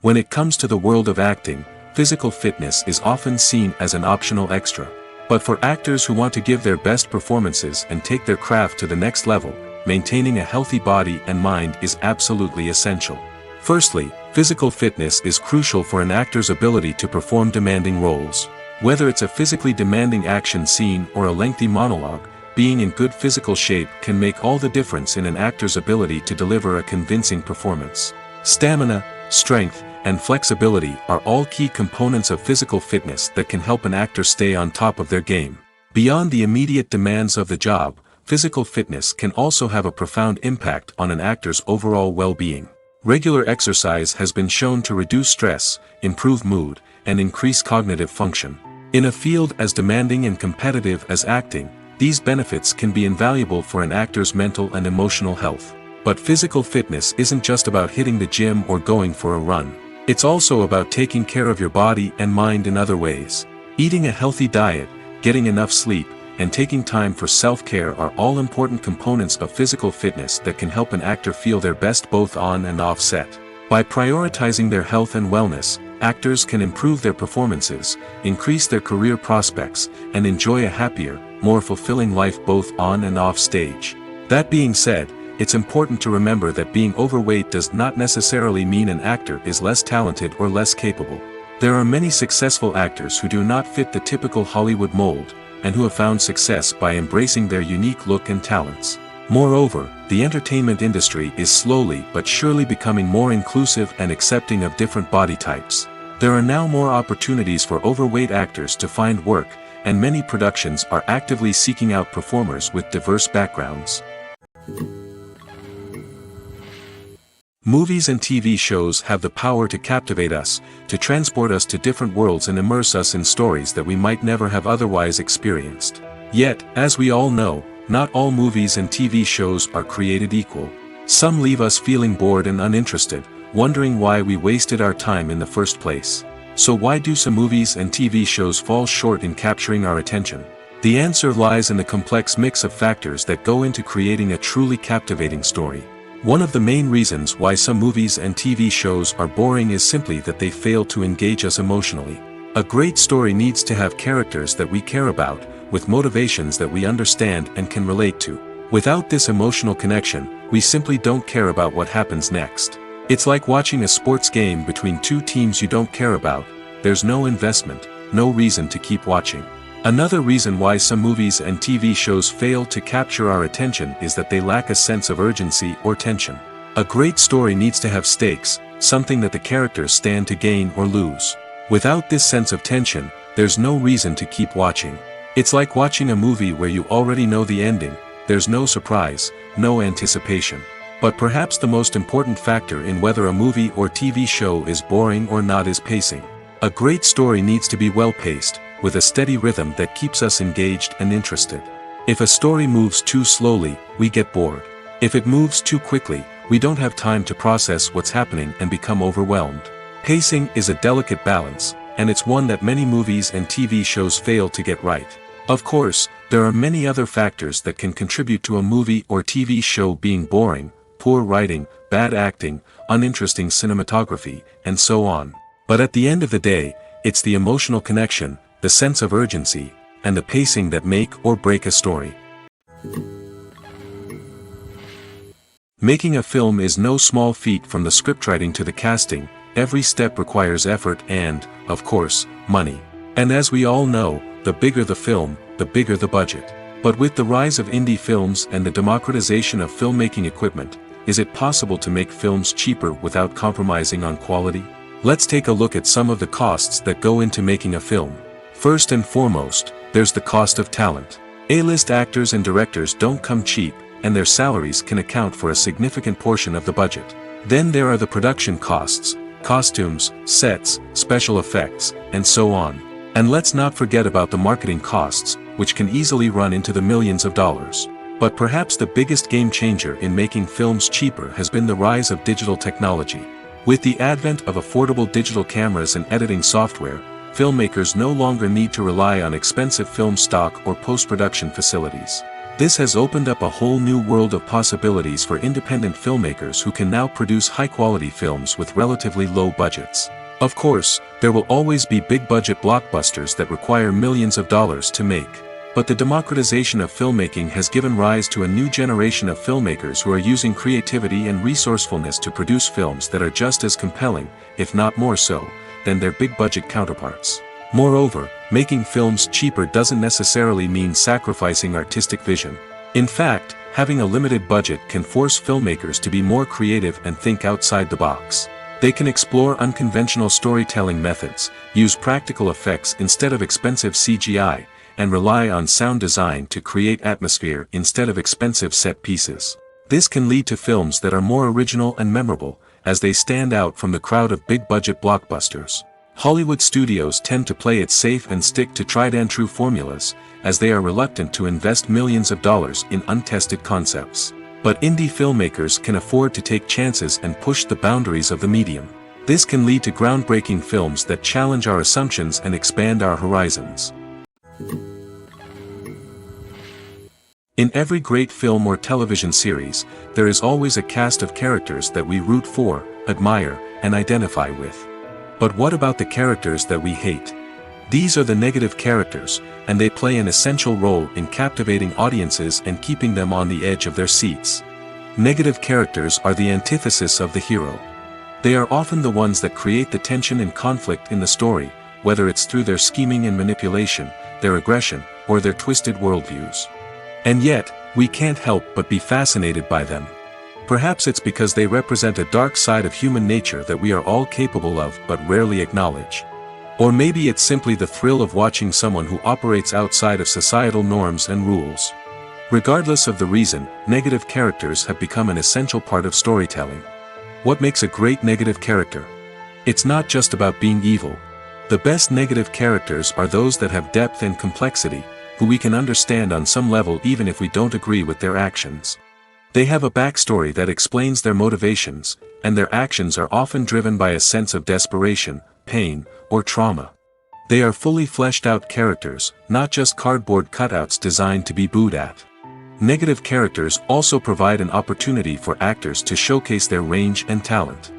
When it comes to the world of acting, physical fitness is often seen as an optional extra. But for actors who want to give their best performances and take their craft to the next level, maintaining a healthy body and mind is absolutely essential. Firstly, physical fitness is crucial for an actor's ability to perform demanding roles. Whether it's a physically demanding action scene or a lengthy monologue, being in good physical shape can make all the difference in an actor's ability to deliver a convincing performance. Stamina, strength, and flexibility are all key components of physical fitness that can help an actor stay on top of their game. Beyond the immediate demands of the job, physical fitness can also have a profound impact on an actor's overall well-being. Regular exercise has been shown to reduce stress, improve mood, and increase cognitive function. In a field as demanding and competitive as acting, these benefits can be invaluable for an actor's mental and emotional health. But physical fitness isn't just about hitting the gym or going for a run. It's also about taking care of your body and mind in other ways. Eating a healthy diet, getting enough sleep, and taking time for self-care are all important components of physical fitness that can help an actor feel their best both on and off set. By prioritizing their health and wellness, actors can improve their performances, increase their career prospects, and enjoy a happier, more fulfilling life both on and off stage. That being said, it's important to remember that being overweight does not necessarily mean an actor is less talented or less capable. There are many successful actors who do not fit the typical Hollywood mold, and who have found success by embracing their unique look and talents. Moreover, the entertainment industry is slowly but surely becoming more inclusive and accepting of different body types. There are now more opportunities for overweight actors to find work, and many productions are actively seeking out performers with diverse backgrounds. Movies and TV shows have the power to captivate us, to transport us to different worlds and immerse us in stories that we might never have otherwise experienced. Yet, as we all know, not all movies and TV shows are created equal. Some leave us feeling bored and uninterested, wondering why we wasted our time in the first place. So why do some movies and TV shows fall short in capturing our attention? The answer lies in the complex mix of factors that go into creating a truly captivating story. One of the main reasons why some movies and TV shows are boring is simply that they fail to engage us emotionally. A great story needs to have characters that we care about, with motivations that we understand and can relate to. Without this emotional connection, we simply don't care about what happens next. It's like watching a sports game between two teams you don't care about. There's no investment, no reason to keep watching. Another reason why some movies and TV shows fail to capture our attention is that they lack a sense of urgency or tension. A great story needs to have stakes, something that the characters stand to gain or lose. Without this sense of tension, there's no reason to keep watching. It's like watching a movie where you already know the ending. There's no surprise, no anticipation. But perhaps the most important factor in whether a movie or TV show is boring or not is pacing. A great story needs to be well-paced, with a steady rhythm that keeps us engaged and interested. If a story moves too slowly, we get bored. If it moves too quickly, we don't have time to process what's happening and become overwhelmed. Pacing is a delicate balance, and it's one that many movies and TV shows fail to get right. Of course, there are many other factors that can contribute to a movie or TV show being boring: poor writing, bad acting, uninteresting cinematography, and so on. But at the end of the day, it's the emotional connection, the sense of urgency, and the pacing that make or break a story. Making a film is no small feat. From the scriptwriting to the casting, every step requires effort and, of course, money. And as we all know, the bigger the film, the bigger the budget. But with the rise of indie films and the democratization of filmmaking equipment, is it possible to make films cheaper without compromising on quality? Let's take a look at some of the costs that go into making a film. First and foremost, there's the cost of talent. A-list actors and directors don't come cheap, and their salaries can account for a significant portion of the budget. Then there are the production costs: costumes, sets, special effects, and so on. And let's not forget about the marketing costs, which can easily run into the millions of dollars. But perhaps the biggest game changer in making films cheaper has been the rise of digital technology. With the advent of affordable digital cameras and editing software, filmmakers no longer need to rely on expensive film stock or post-production facilities. This has opened up a whole new world of possibilities for independent filmmakers who can now produce high-quality films with relatively low budgets. Of course, there will always be big-budget blockbusters that require millions of dollars to make. But the democratization of filmmaking has given rise to a new generation of filmmakers who are using creativity and resourcefulness to produce films that are just as compelling, if not more so, than their big-budget counterparts. Moreover, making films cheaper doesn't necessarily mean sacrificing artistic vision. In fact, having a limited budget can force filmmakers to be more creative and think outside the box. They can explore unconventional storytelling methods, use practical effects instead of expensive CGI, and rely on sound design to create atmosphere instead of expensive set pieces. This can lead to films that are more original and memorable, as they stand out from the crowd of big-budget blockbusters. Hollywood studios tend to play it safe and stick to tried-and-true formulas, as they are reluctant to invest millions of dollars in untested concepts. But indie filmmakers can afford to take chances and push the boundaries of the medium. This can lead to groundbreaking films that challenge our assumptions and expand our horizons. In every great film or television series, there is always a cast of characters that we root for, admire, and identify with. But what about the characters that we hate? These are the negative characters, and they play an essential role in captivating audiences and keeping them on the edge of their seats. Negative characters are the antithesis of the hero. They are often the ones that create the tension and conflict in the story, whether it's through their scheming and manipulation, their aggression, or their twisted worldviews. And yet, we can't help but be fascinated by them. Perhaps it's because they represent a dark side of human nature that we are all capable of but rarely acknowledge. Or maybe it's simply the thrill of watching someone who operates outside of societal norms and rules. Regardless of the reason, negative characters have become an essential part of storytelling. What makes a great negative character? It's not just about being evil. The best negative characters are those that have depth and complexity, who we can understand on some level even if we don't agree with their actions. They have a backstory that explains their motivations, and their actions are often driven by a sense of desperation, pain, or trauma. They are fully fleshed out characters, not just cardboard cutouts designed to be booed at. Negative characters also provide an opportunity for actors to showcase their range and talent.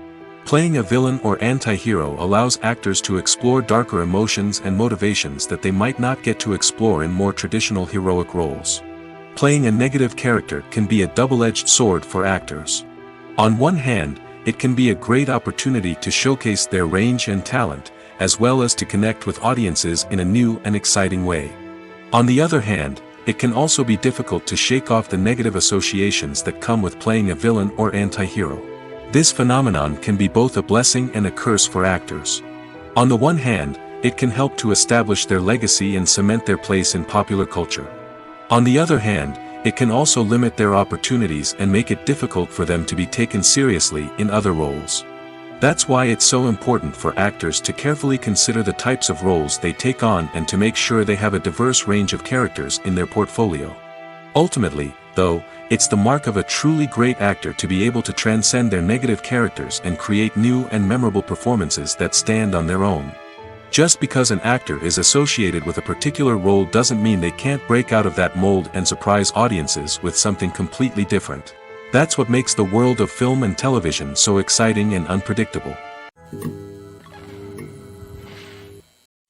Playing a villain or anti-hero allows actors to explore darker emotions and motivations that they might not get to explore in more traditional heroic roles. Playing a negative character can be a double-edged sword for actors. On one hand, it can be a great opportunity to showcase their range and talent, as well as to connect with audiences in a new and exciting way. On the other hand, it can also be difficult to shake off the negative associations that come with playing a villain or anti-hero. This phenomenon can be both a blessing and a curse for actors. On the one hand, it can help to establish their legacy and cement their place in popular culture. On the other hand, it can also limit their opportunities and make it difficult for them to be taken seriously in other roles. That's why it's so important for actors to carefully consider the types of roles they take on and to make sure they have a diverse range of characters in their portfolio. Ultimately, though, it's the mark of a truly great actor to be able to transcend their negative characters and create new and memorable performances that stand on their own. Just because an actor is associated with a particular role doesn't mean they can't break out of that mold and surprise audiences with something completely different. That's what makes the world of film and television so exciting and unpredictable.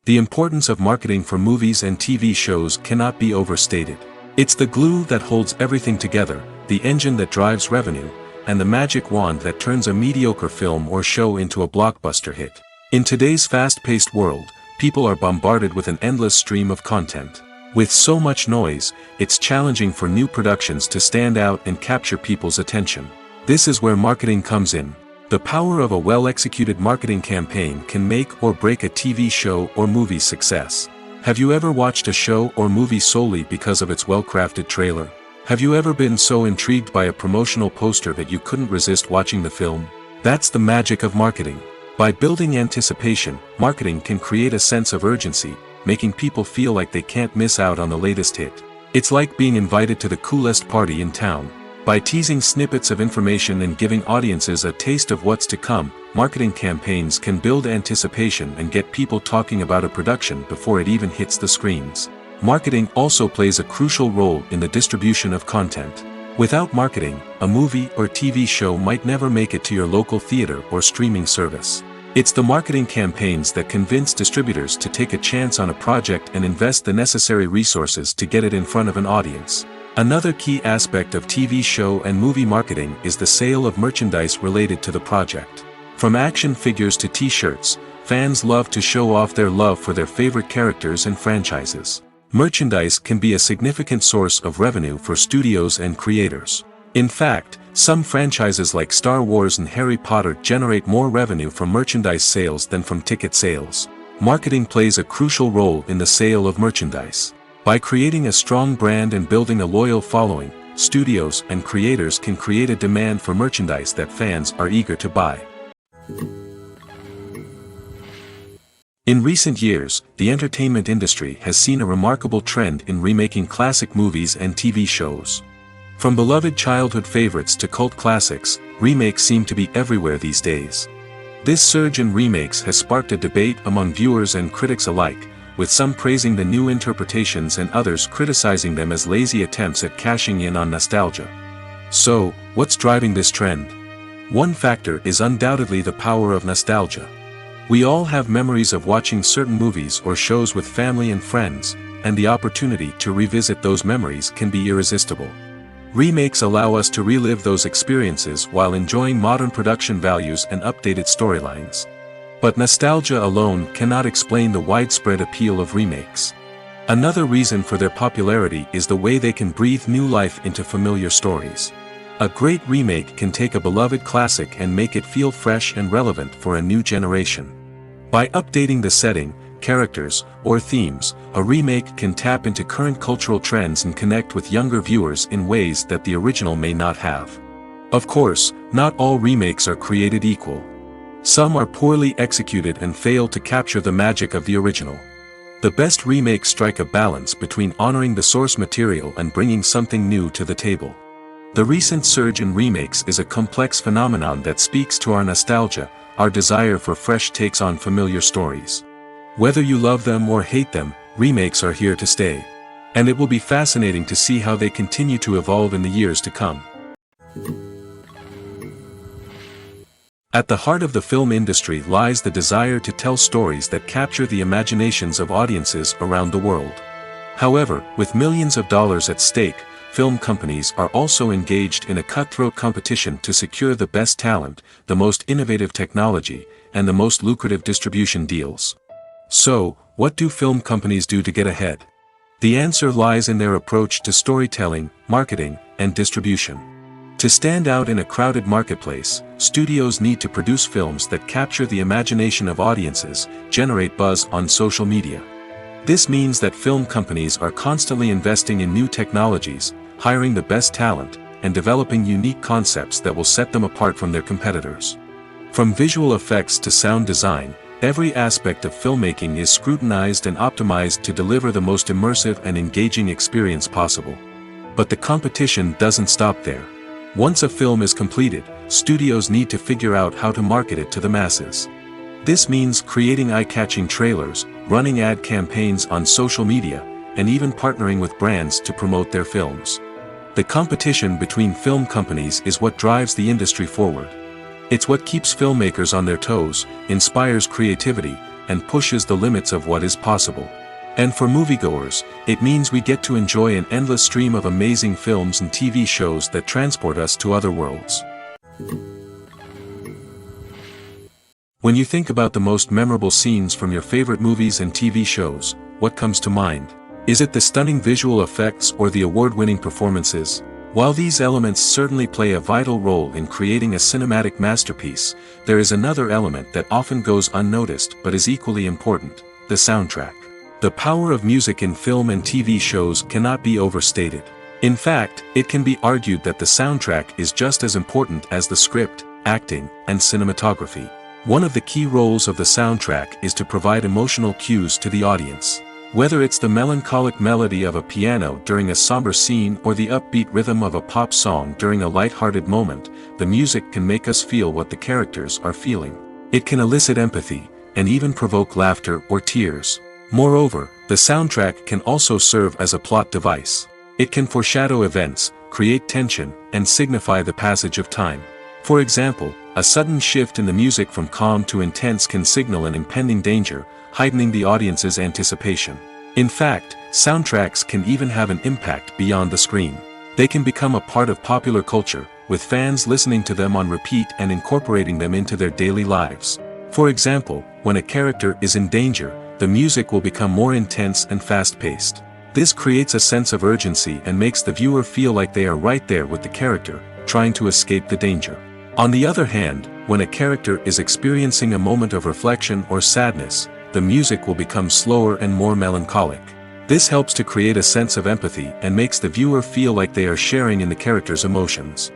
The importance of marketing for movies and TV shows cannot be overstated. It's the glue that holds everything together, the engine that drives revenue, and the magic wand that turns a mediocre film or show into a blockbuster hit. In today's fast-paced world, people are bombarded with an endless stream of content. With so much noise, it's challenging for new productions to stand out and capture people's attention. This is where marketing comes in. The power of a well-executed marketing campaign can make or break a TV show or movie's success. Have you ever watched a show or movie solely because of its well-crafted trailer? Have you ever been so intrigued by a promotional poster that you couldn't resist watching the film? That's the magic of marketing. By building anticipation, marketing can create a sense of urgency, making people feel like they can't miss out on the latest hit. It's like being invited to the coolest party in town. By teasing snippets of information and giving audiences a taste of what's to come, marketing campaigns can build anticipation and get people talking about a production before it even hits the screens. Marketing also plays a crucial role in the distribution of content. Without marketing, a movie or TV show might never make it to your local theater or streaming service. It's the marketing campaigns that convince distributors to take a chance on a project and invest the necessary resources to get it in front of an audience. Another key aspect of TV show and movie marketing is the sale of merchandise related to the project. From action figures to t-shirts, fans love to show off their love for their favorite characters and franchises. Merchandise can be a significant source of revenue for studios and creators. In fact, some franchises like Star Wars and Harry Potter generate more revenue from merchandise sales than from ticket sales. Marketing plays a crucial role in the sale of merchandise. By creating a strong brand and building a loyal following, studios and creators can create a demand for merchandise that fans are eager to buy. In recent years, the entertainment industry has seen a remarkable trend in remaking classic movies and TV shows. From beloved childhood favorites to cult classics, remakes seem to be everywhere these days. This surge in remakes has sparked a debate among viewers and critics alike, with some praising the new interpretations and others criticizing them as lazy attempts at cashing in on nostalgia. So, what's driving this trend? One factor is undoubtedly the power of nostalgia. We all have memories of watching certain movies or shows with family and friends, and the opportunity to revisit those memories can be irresistible. Remakes allow us to relive those experiences while enjoying modern production values and updated storylines. But nostalgia alone cannot explain the widespread appeal of remakes. Another reason for their popularity is the way they can breathe new life into familiar stories. A great remake can take a beloved classic and make it feel fresh and relevant for a new generation. By updating the setting, characters, or themes, a remake can tap into current cultural trends and connect with younger viewers in ways that the original may not have. Of course, not all remakes are created equal. Some are poorly executed and fail to capture the magic of the original. The best remakes strike a balance between honoring the source material and bringing something new to the table. The recent surge in remakes is a complex phenomenon that speaks to our nostalgia, our desire for fresh takes on familiar stories. Whether you love them or hate them, remakes are here to stay. And it will be fascinating to see how they continue to evolve in the years to come. At the heart of the film industry lies the desire to tell stories that capture the imaginations of audiences around the world. However, with millions of dollars at stake, film companies are also engaged in a cutthroat competition to secure the best talent, the most innovative technology, and the most lucrative distribution deals. So, what do film companies do to get ahead? The answer lies in their approach to storytelling, marketing, and distribution. To stand out in a crowded marketplace, studios need to produce films that capture the imagination of audiences, generate buzz on social media. This means that film companies are constantly investing in new technologies, hiring the best talent, and developing unique concepts that will set them apart from their competitors. From visual effects to sound design, every aspect of filmmaking is scrutinized and optimized to deliver the most immersive and engaging experience possible. But the competition doesn't stop there. Once a film is completed, studios need to figure out how to market it to the masses. This means creating eye-catching trailers, running ad campaigns on social media, and even partnering with brands to promote their films. The competition between film companies is what drives the industry forward. It's what keeps filmmakers on their toes, inspires creativity, and pushes the limits of what is possible. And for moviegoers, it means we get to enjoy an endless stream of amazing films and TV shows that transport us to other worlds. When you think about the most memorable scenes from your favorite movies and TV shows, what comes to mind? Is it the stunning visual effects or the award-winning performances? While these elements certainly play a vital role in creating a cinematic masterpiece, there is another element that often goes unnoticed but is equally important: the soundtrack. The power of music in film and TV shows cannot be overstated. In fact, it can be argued that the soundtrack is just as important as the script, acting, and cinematography. One of the key roles of the soundtrack is to provide emotional cues to the audience. Whether it's the melancholic melody of a piano during a somber scene or the upbeat rhythm of a pop song during a light-hearted moment, the music can make us feel what the characters are feeling. It can elicit empathy, and even provoke laughter or tears. Moreover, the soundtrack can also serve as a plot device. It can foreshadow events, create tension, and signify the passage of time. For example, a sudden shift in the music from calm to intense can signal an impending danger, heightening the audience's anticipation. In fact, soundtracks can even have an impact beyond the screen. They can become a part of popular culture, with fans listening to them on repeat and incorporating them into their daily lives. For example, when a character is in danger, the music will become more intense and fast-paced. This creates a sense of urgency and makes the viewer feel like they are right there with the character, trying to escape the danger. On the other hand, when a character is experiencing a moment of reflection or sadness, the music will become slower and more melancholic. This helps to create a sense of empathy and makes the viewer feel like they are sharing in the character's emotions.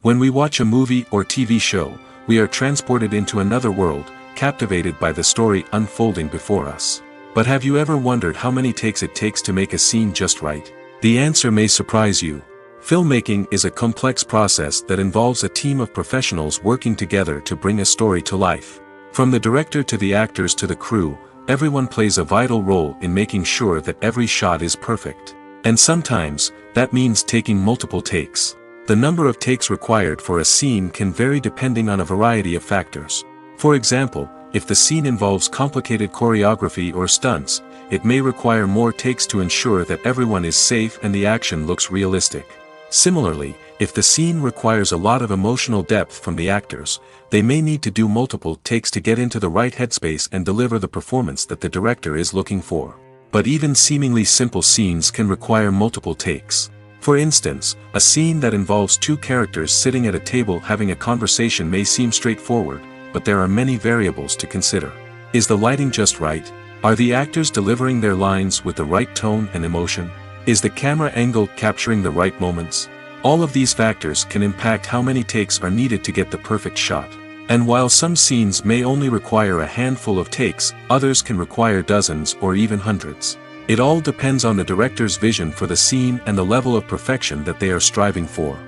When we watch a movie or TV show, we are transported into another world, captivated by the story unfolding before us. But have you ever wondered how many takes it takes to make a scene just right? The answer may surprise you. Filmmaking is a complex process that involves a team of professionals working together to bring a story to life. From the director to the actors to the crew, everyone plays a vital role in making sure that every shot is perfect. And sometimes, that means taking multiple takes. The number of takes required for a scene can vary depending on a variety of factors. For example, if the scene involves complicated choreography or stunts, it may require more takes to ensure that everyone is safe and the action looks realistic. Similarly, if the scene requires a lot of emotional depth from the actors, they may need to do multiple takes to get into the right headspace and deliver the performance that the director is looking for. But even seemingly simple scenes can require multiple takes. For instance, a scene that involves two characters sitting at a table having a conversation may seem straightforward, but there are many variables to consider. Is the lighting just right? Are the actors delivering their lines with the right tone and emotion? Is the camera angle capturing the right moments? All of these factors can impact how many takes are needed to get the perfect shot. And while some scenes may only require a handful of takes, others can require dozens or even hundreds. It all depends on the director's vision for the scene and the level of perfection that they are striving for.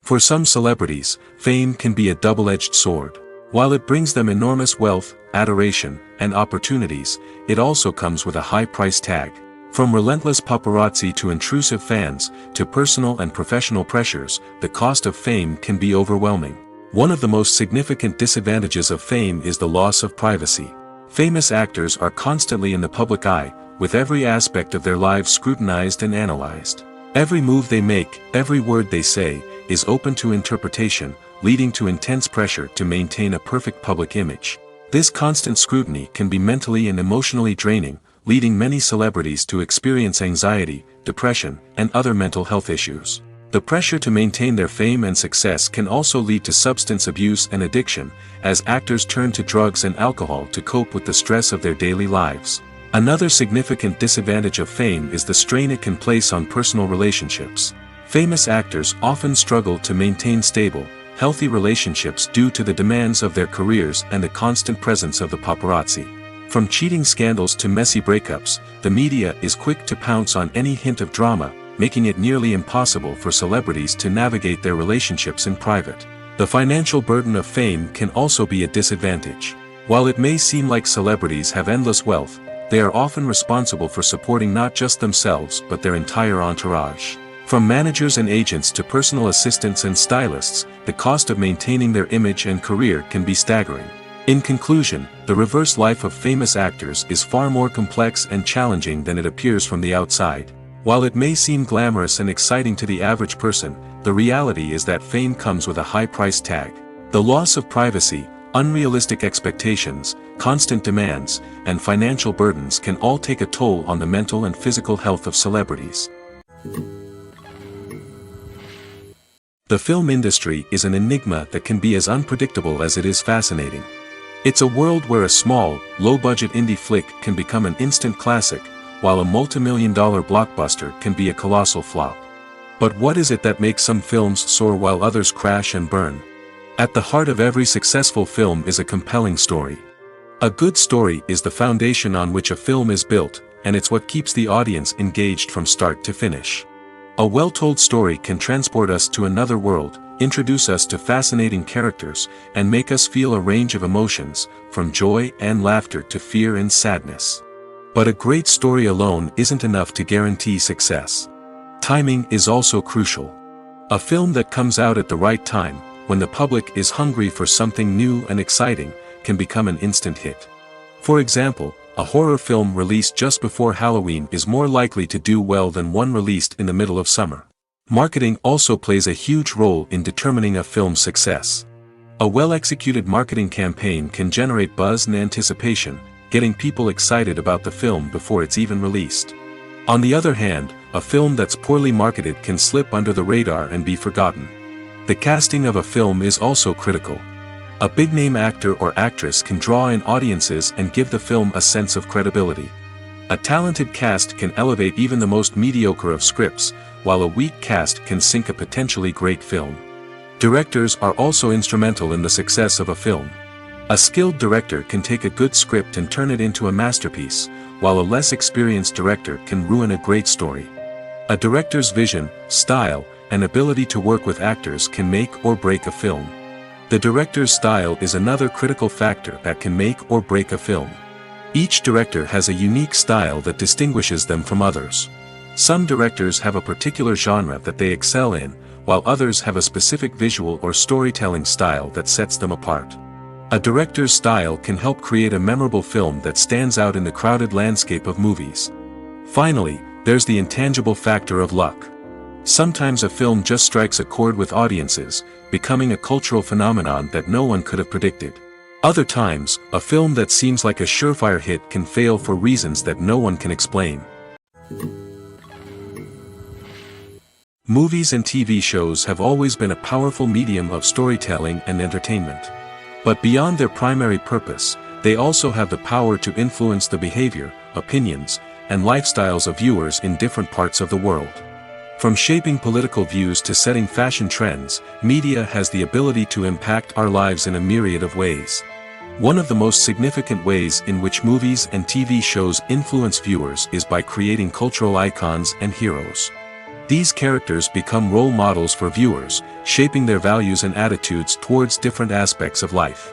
For some celebrities, fame can be a double-edged sword. While it brings them enormous wealth, adoration, and opportunities, it also comes with a high price tag. From relentless paparazzi to intrusive fans, to personal and professional pressures, the cost of fame can be overwhelming. One of the most significant disadvantages of fame is the loss of privacy. Famous actors are constantly in the public eye, with every aspect of their lives scrutinized and analyzed. Every move they make, every word they say, is open to interpretation, leading to intense pressure to maintain a perfect public image. This constant scrutiny can be mentally and emotionally draining, leading many celebrities to experience anxiety, depression, and other mental health issues. The pressure to maintain their fame and success can also lead to substance abuse and addiction, as actors turn to drugs and alcohol to cope with the stress of their daily lives. Another significant disadvantage of fame is the strain it can place on personal relationships. Famous actors often struggle to maintain stable, healthy relationships due to the demands of their careers and the constant presence of the paparazzi. From cheating scandals to messy breakups, the media is quick to pounce on any hint of drama, making it nearly impossible for celebrities to navigate their relationships in private. The financial burden of fame can also be a disadvantage. While it may seem like celebrities have endless wealth, they are often responsible for supporting not just themselves but their entire entourage. From managers and agents to personal assistants and stylists, the cost of maintaining their image and career can be staggering. In conclusion, the reverse life of famous actors is far more complex and challenging than it appears from the outside. While it may seem glamorous and exciting to the average person, the reality is that fame comes with a high price tag. The loss of privacy, unrealistic expectations, constant demands, and financial burdens can all take a toll on the mental and physical health of celebrities. The film industry is an enigma that can be as unpredictable as it is fascinating. It's a world where a small, low-budget indie flick can become an instant classic, while a multi-million-dollar blockbuster can be a colossal flop. But what is it that makes some films soar while others crash and burn? At the heart of every successful film is a compelling story. A good story is the foundation on which a film is built, and it's what keeps the audience engaged from start to finish. A well-told story can transport us to another world, introduce us to fascinating characters, and make us feel a range of emotions, from joy and laughter to fear and sadness. But a great story alone isn't enough to guarantee success. Timing is also crucial. A film that comes out at the right time, when the public is hungry for something new and exciting, can become an instant hit. For example, a horror film released just before Halloween is more likely to do well than one released in the middle of summer. Marketing also plays a huge role in determining a film's success. A well-executed marketing campaign can generate buzz and anticipation, getting people excited about the film before it's even released. On the other hand, a film that's poorly marketed can slip under the radar and be forgotten. The casting of a film is also critical. A big-name actor or actress can draw in audiences and give the film a sense of credibility. A talented cast can elevate even the most mediocre of scripts, while a weak cast can sink a potentially great film. Directors are also instrumental in the success of a film. A skilled director can take a good script and turn it into a masterpiece, while a less experienced director can ruin a great story. A director's vision, style, and ability to work with actors can make or break a film. The director's style is another critical factor that can make or break a film. Each director has a unique style that distinguishes them from others. Some directors have a particular genre that they excel in, while others have a specific visual or storytelling style that sets them apart. A director's style can help create a memorable film that stands out in the crowded landscape of movies. Finally, there's the intangible factor of luck. Sometimes a film just strikes a chord with audiences, becoming a cultural phenomenon that no one could have predicted. Other times, a film that seems like a surefire hit can fail for reasons that no one can explain. Movies and TV shows have always been a powerful medium of storytelling and entertainment. But beyond their primary purpose, they also have the power to influence the behavior, opinions, and lifestyles of viewers in different parts of the world. From shaping political views to setting fashion trends, media has the ability to impact our lives in a myriad of ways. One of the most significant ways in which movies and TV shows influence viewers is by creating cultural icons and heroes. These characters become role models for viewers, shaping their values and attitudes towards different aspects of life.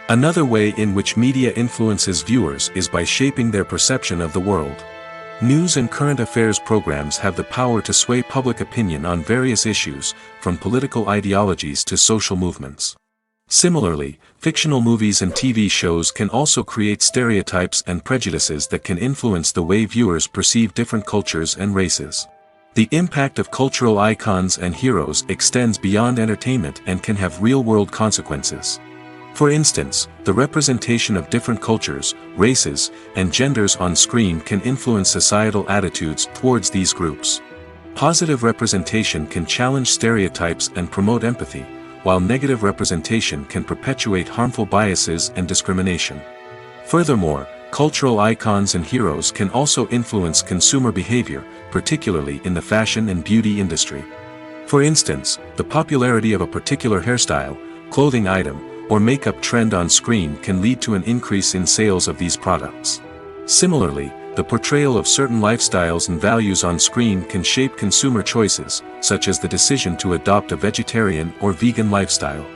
Another way in which media influences viewers is by shaping their perception of the world. News and current affairs programs have the power to sway public opinion on various issues, from political ideologies to social movements. Similarly, fictional movies and TV shows can also create stereotypes and prejudices that can influence the way viewers perceive different cultures and races. The impact of cultural icons and heroes extends beyond entertainment and can have real-world consequences. For instance, the representation of different cultures, races, and genders on screen can influence societal attitudes towards these groups. Positive representation can challenge stereotypes and promote empathy, while negative representation can perpetuate harmful biases and discrimination. Furthermore, cultural icons and heroes can also influence consumer behavior, particularly in the fashion and beauty industry. For instance, the popularity of a particular hairstyle, clothing item, or makeup trend on screen can lead to an increase in sales of these products. Similarly, the portrayal of certain lifestyles and values on screen can shape consumer choices, such as the decision to adopt a vegetarian or vegan lifestyle.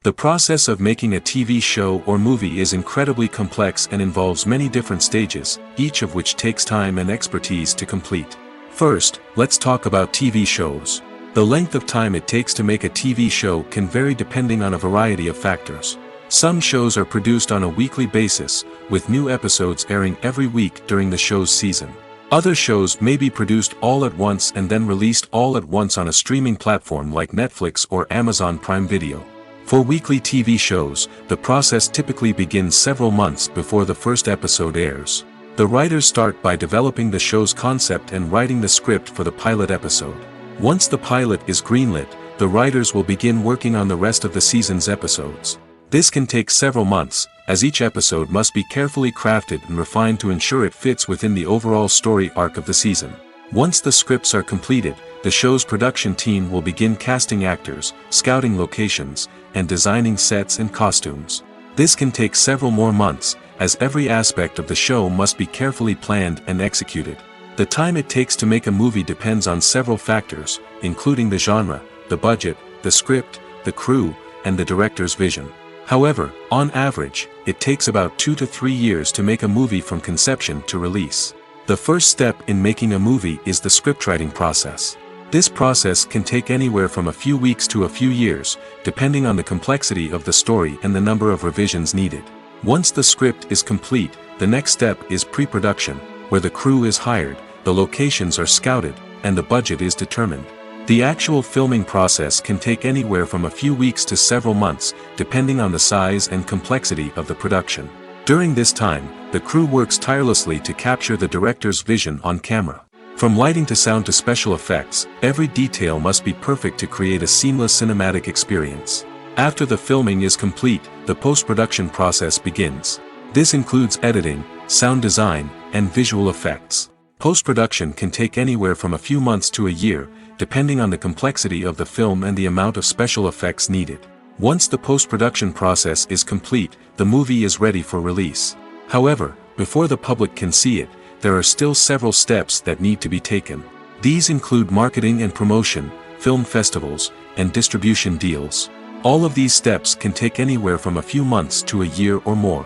The process of making a TV show or movie is incredibly complex and involves many different stages, each of which takes time and expertise to complete. First, let's talk about TV shows. The length of time it takes to make a TV show can vary depending on a variety of factors. Some shows are produced on a weekly basis, with new episodes airing every week during the show's season. Other shows may be produced all at once and then released all at once on a streaming platform like Netflix or Amazon Prime Video. For weekly TV shows, the process typically begins several months before the first episode airs. The writers start by developing the show's concept and writing the script for the pilot episode. Once the pilot is greenlit, the writers will begin working on the rest of the season's episodes. This can take several months, as each episode must be carefully crafted and refined to ensure it fits within the overall story arc of the season. Once the scripts are completed, the show's production team will begin casting actors, scouting locations, and designing sets and costumes. This can take several more months, as every aspect of the show must be carefully planned and executed. The time it takes to make a movie depends on several factors, including the genre, the budget, the script, the crew, and the director's vision. However, on average, it takes about 2 to 3 years to make a movie from conception to release. The first step in making a movie is the scriptwriting process. This process can take anywhere from a few weeks to a few years, depending on the complexity of the story and the number of revisions needed. Once the script is complete, the next step is pre-production, where the crew is hired, the locations are scouted, and the budget is determined. The actual filming process can take anywhere from a few weeks to several months, depending on the size and complexity of the production. During this time, the crew works tirelessly to capture the director's vision on camera. From lighting to sound to special effects, every detail must be perfect to create a seamless cinematic experience. After the filming is complete, the post-production process begins. This includes editing, sound design, and visual effects. Post-production can take anywhere from a few months to a year, depending on the complexity of the film and the amount of special effects needed. Once the post-production process is complete, the movie is ready for release. However, before the public can see it, there are still several steps that need to be taken. These include marketing and promotion, film festivals, and distribution deals. All of these steps can take anywhere from a few months to a year or more.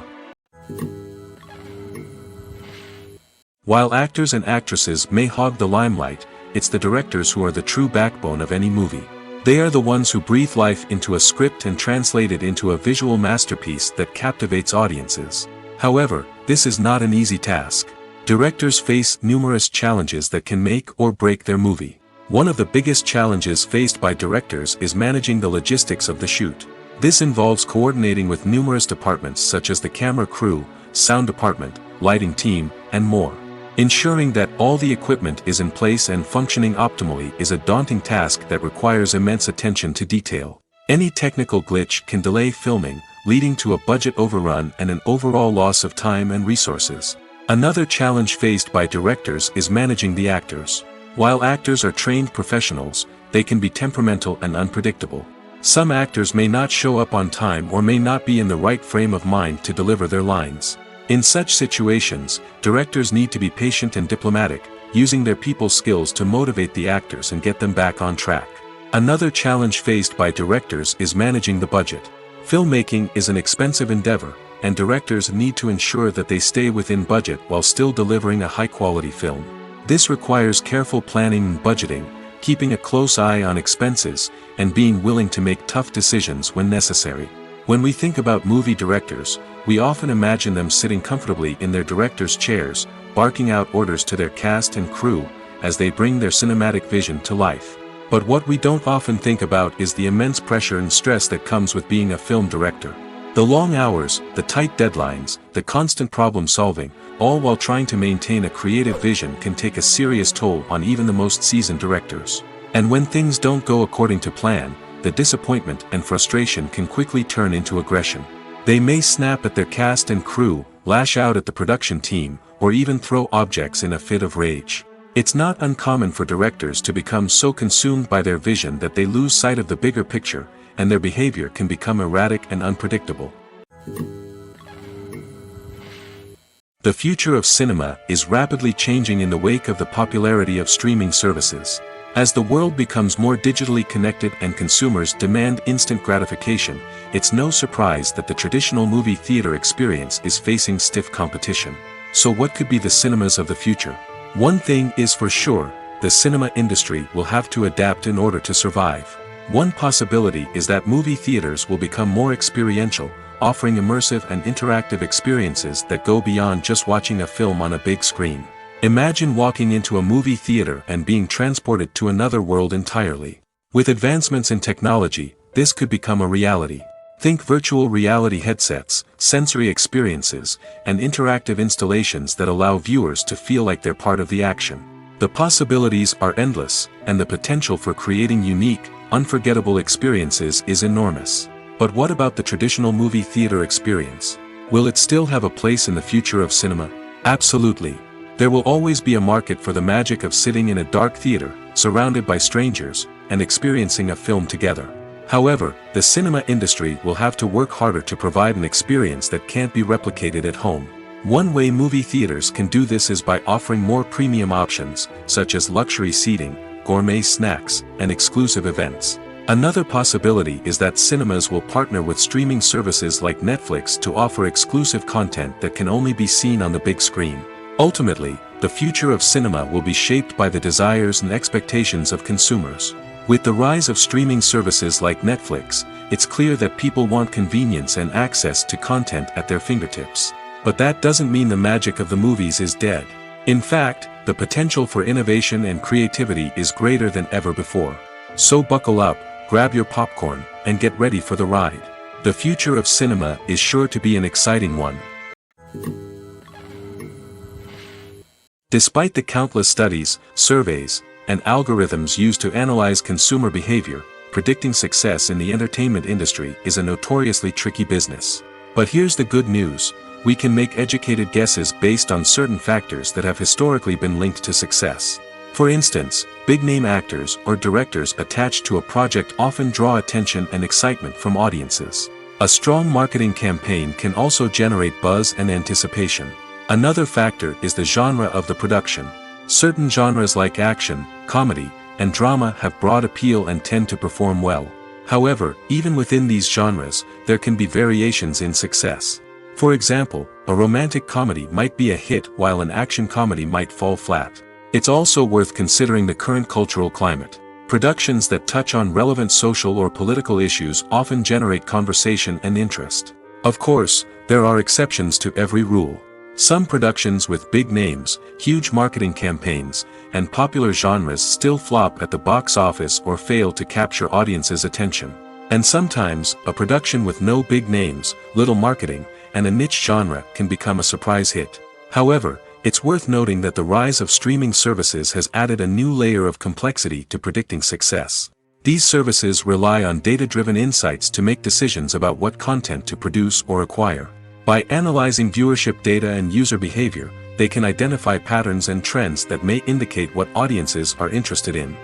While actors and actresses may hog the limelight, it's the directors who are the true backbone of any movie. They are the ones who breathe life into a script and translate it into a visual masterpiece that captivates audiences. However, this is not an easy task. Directors face numerous challenges that can make or break their movie. One of the biggest challenges faced by directors is managing the logistics of the shoot. This involves coordinating with numerous departments such as the camera crew, sound department, lighting team, and more. Ensuring that all the equipment is in place and functioning optimally is a daunting task that requires immense attention to detail. Any technical glitch can delay filming, leading to a budget overrun and an overall loss of time and resources. Another challenge faced by directors is managing the actors. While actors are trained professionals, they can be temperamental and unpredictable. Some actors may not show up on time or may not be in the right frame of mind to deliver their lines. In such situations, directors need to be patient and diplomatic, using their people skills to motivate the actors and get them back on track. Another challenge faced by directors is managing the budget. Filmmaking is an expensive endeavor, and directors need to ensure that they stay within budget while still delivering a high-quality film. This requires careful planning and budgeting, keeping a close eye on expenses, and being willing to make tough decisions when necessary. When we think about movie directors, we often imagine them sitting comfortably in their director's chairs, barking out orders to their cast and crew, as they bring their cinematic vision to life. But what we don't often think about is the immense pressure and stress that comes with being a film director. The long hours, the tight deadlines, the constant problem solving, all while trying to maintain a creative vision can take a serious toll on even the most seasoned directors. And when things don't go according to plan, the disappointment and frustration can quickly turn into aggression. They may snap at their cast and crew, lash out at the production team, or even throw objects in a fit of rage. It's not uncommon for directors to become so consumed by their vision that they lose sight of the bigger picture, and their behavior can become erratic and unpredictable. The future of cinema is rapidly changing in the wake of the popularity of streaming services. As the world becomes more digitally connected and consumers demand instant gratification, it's no surprise that the traditional movie theater experience is facing stiff competition. So what could be the cinemas of the future? One thing is for sure, the cinema industry will have to adapt in order to survive. One possibility is that movie theaters will become more experiential, offering immersive and interactive experiences that go beyond just watching a film on a big screen. Imagine walking into a movie theater and being transported to another world entirely. With advancements in technology, this could become a reality. Think virtual reality headsets, sensory experiences, and interactive installations that allow viewers to feel like they're part of the action. The possibilities are endless, and the potential for creating unique, unforgettable experiences is enormous. But what about the traditional movie theater experience? Will it still have a place in the future of cinema? Absolutely. There will always be a market for the magic of sitting in a dark theater, surrounded by strangers, and experiencing a film together. However, the cinema industry will have to work harder to provide an experience that can't be replicated at home. One way movie theaters can do this is by offering more premium options, such as luxury seating, gourmet snacks, and exclusive events. Another possibility is that cinemas will partner with streaming services like Netflix to offer exclusive content that can only be seen on the big screen. Ultimately, the future of cinema will be shaped by the desires and expectations of consumers. With the rise of streaming services like Netflix, it's clear that people want convenience and access to content at their fingertips. But that doesn't mean the magic of the movies is dead. In fact, the potential for innovation and creativity is greater than ever before. So buckle up, grab your popcorn, and get ready for the ride. The future of cinema is sure to be an exciting one. Despite the countless studies, surveys, and algorithms used to analyze consumer behavior, predicting success in the entertainment industry is a notoriously tricky business. But here's the good news: we can make educated guesses based on certain factors that have historically been linked to success. For instance, big-name actors or directors attached to a project often draw attention and excitement from audiences. A strong marketing campaign can also generate buzz and anticipation. Another factor is the genre of the production. Certain genres like action, comedy, and drama have broad appeal and tend to perform well. However, even within these genres, there can be variations in success. For example, a romantic comedy might be a hit while an action comedy might fall flat. It's also worth considering the current cultural climate. Productions that touch on relevant social or political issues often generate conversation and interest. Of course, there are exceptions to every rule. Some productions with big names, huge marketing campaigns, and popular genres still flop at the box office or fail to capture audiences' attention. And sometimes, a production with no big names, little marketing, and a niche genre can become a surprise hit. However, it's worth noting that the rise of streaming services has added a new layer of complexity to predicting success. These services rely on data-driven insights to make decisions about what content to produce or acquire. By analyzing viewership data and user behavior, they can identify patterns and trends that may indicate what audiences are interested in.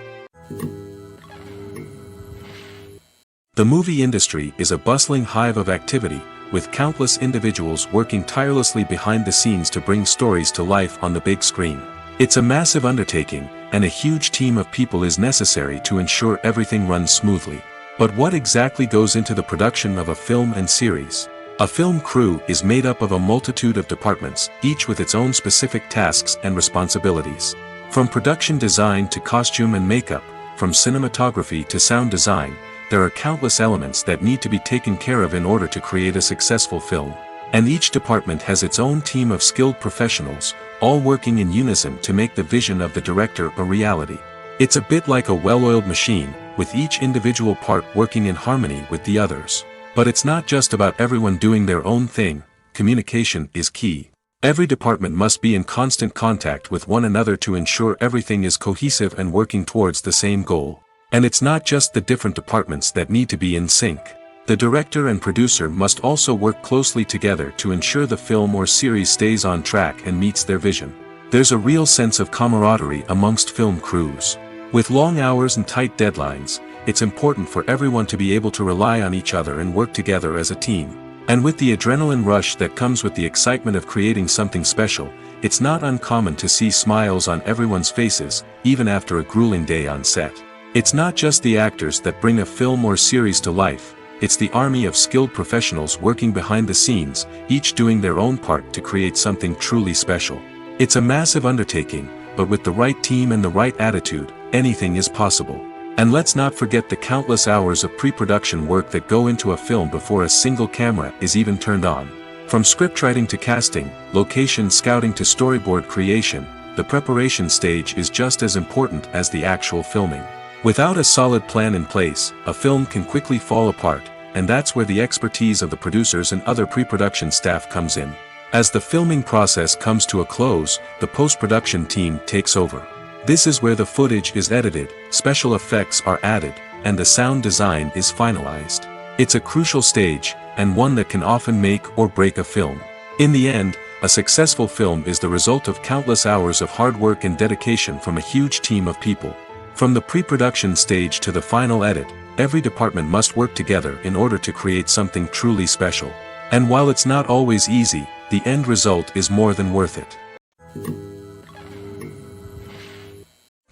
The movie industry is a bustling hive of activity, with countless individuals working tirelessly behind the scenes to bring stories to life on the big screen. It's a massive undertaking, and a huge team of people is necessary to ensure everything runs smoothly. But what exactly goes into the production of a film and series? A film crew is made up of a multitude of departments, each with its own specific tasks and responsibilities. From production design to costume and makeup, from cinematography to sound design, there are countless elements that need to be taken care of in order to create a successful film. And each department has its own team of skilled professionals, all working in unison to make the vision of the director a reality. It's a bit like a well-oiled machine, with each individual part working in harmony with the others. But it's not just about everyone doing their own thing. Communication is key. Every department must be in constant contact with one another to ensure everything is cohesive and working towards the same goal. And it's not just the different departments that need to be in sync. The director and producer must also work closely together to ensure the film or series stays on track and meets their vision. There's a real sense of camaraderie amongst film crews. With long hours and tight deadlines, it's important for everyone to be able to rely on each other and work together as a team. And with the adrenaline rush that comes with the excitement of creating something special, it's not uncommon to see smiles on everyone's faces, even after a grueling day on set. It's not just the actors that bring a film or series to life, it's the army of skilled professionals working behind the scenes, each doing their own part to create something truly special. It's a massive undertaking, but with the right team and the right attitude, anything is possible. And let's not forget the countless hours of pre-production work that go into a film before a single camera is even turned on. From scriptwriting to casting, location scouting to storyboard creation, the preparation stage is just as important as the actual filming. Without a solid plan in place, a film can quickly fall apart, and that's where the expertise of the producers and other pre-production staff comes in. As the filming process comes to a close, the post-production team takes over. This is where the footage is edited, special effects are added, and the sound design is finalized. It's a crucial stage, and one that can often make or break a film. In the end, a successful film is the result of countless hours of hard work and dedication from a huge team of people. From the pre-production stage to the final edit, every department must work together in order to create something truly special. And while it's not always easy, the end result is more than worth it.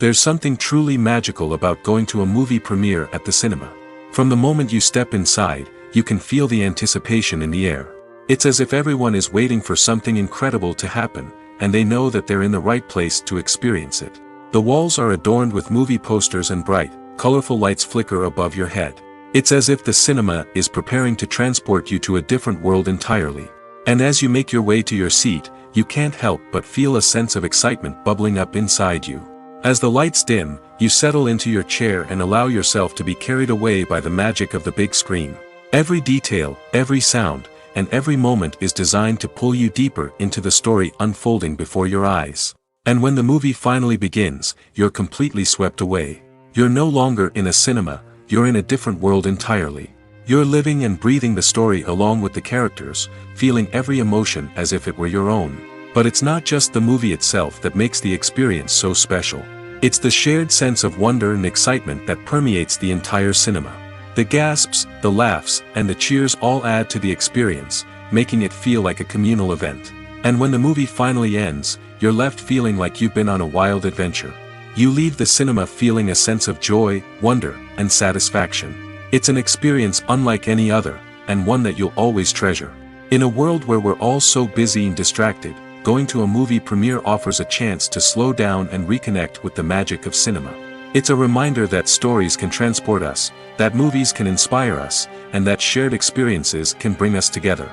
There's something truly magical about going to a movie premiere at the cinema. From the moment you step inside, you can feel the anticipation in the air. It's as if everyone is waiting for something incredible to happen, and they know that they're in the right place to experience it. The walls are adorned with movie posters and bright, colorful lights flicker above your head. It's as if the cinema is preparing to transport you to a different world entirely. And as you make your way to your seat, you can't help but feel a sense of excitement bubbling up inside you. As the lights dim, you settle into your chair and allow yourself to be carried away by the magic of the big screen. Every detail, every sound, and every moment is designed to pull you deeper into the story unfolding before your eyes. And when the movie finally begins, you're completely swept away. You're no longer in a cinema, you're in a different world entirely. You're living and breathing the story along with the characters, feeling every emotion as if it were your own. But it's not just the movie itself that makes the experience so special. It's the shared sense of wonder and excitement that permeates the entire cinema. The gasps, the laughs, and the cheers all add to the experience, making it feel like a communal event. And when the movie finally ends, you're left feeling like you've been on a wild adventure. You leave the cinema feeling a sense of joy, wonder, and satisfaction. It's an experience unlike any other, and one that you'll always treasure. In a world where we're all so busy and distracted, going to a movie premiere offers a chance to slow down and reconnect with the magic of cinema. It's a reminder that stories can transport us, that movies can inspire us, and that shared experiences can bring us together.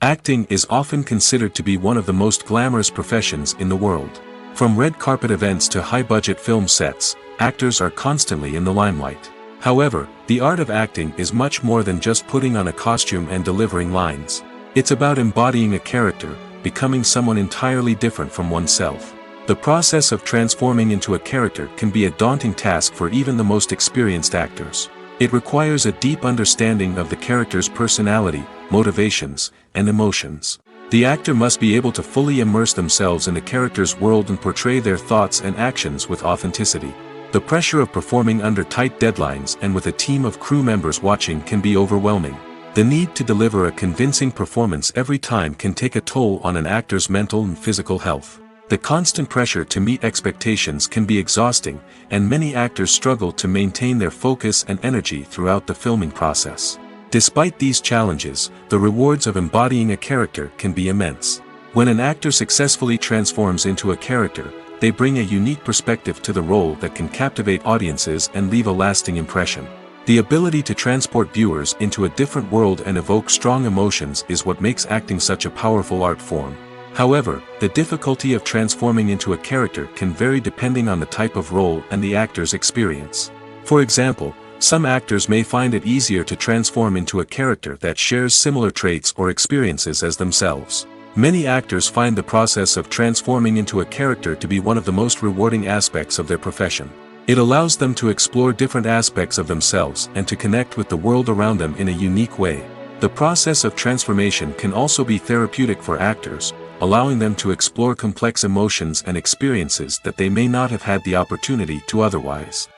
Acting is often considered to be one of the most glamorous professions in the world. From red carpet events to high-budget film sets, actors are constantly in the limelight. However, the art of acting is much more than just putting on a costume and delivering lines. It's about embodying a character, becoming someone entirely different from oneself. The process of transforming into a character can be a daunting task for even the most experienced actors. It requires a deep understanding of the character's personality, motivations, and emotions. The actor must be able to fully immerse themselves in the character's world and portray their thoughts and actions with authenticity. The pressure of performing under tight deadlines and with a team of crew members watching can be overwhelming. The need to deliver a convincing performance every time can take a toll on an actor's mental and physical health. The constant pressure to meet expectations can be exhausting, and many actors struggle to maintain their focus and energy throughout the filming process. Despite these challenges, the rewards of embodying a character can be immense. When an actor successfully transforms into a character, they bring a unique perspective to the role that can captivate audiences and leave a lasting impression. The ability to transport viewers into a different world and evoke strong emotions is what makes acting such a powerful art form. However, the difficulty of transforming into a character can vary depending on the type of role and the actor's experience. For example, some actors may find it easier to transform into a character that shares similar traits or experiences as themselves. Many actors find the process of transforming into a character to be one of the most rewarding aspects of their profession. It allows them to explore different aspects of themselves and to connect with the world around them in a unique way. The process of transformation can also be therapeutic for actors, allowing them to explore complex emotions and experiences that they may not have had the opportunity to otherwise.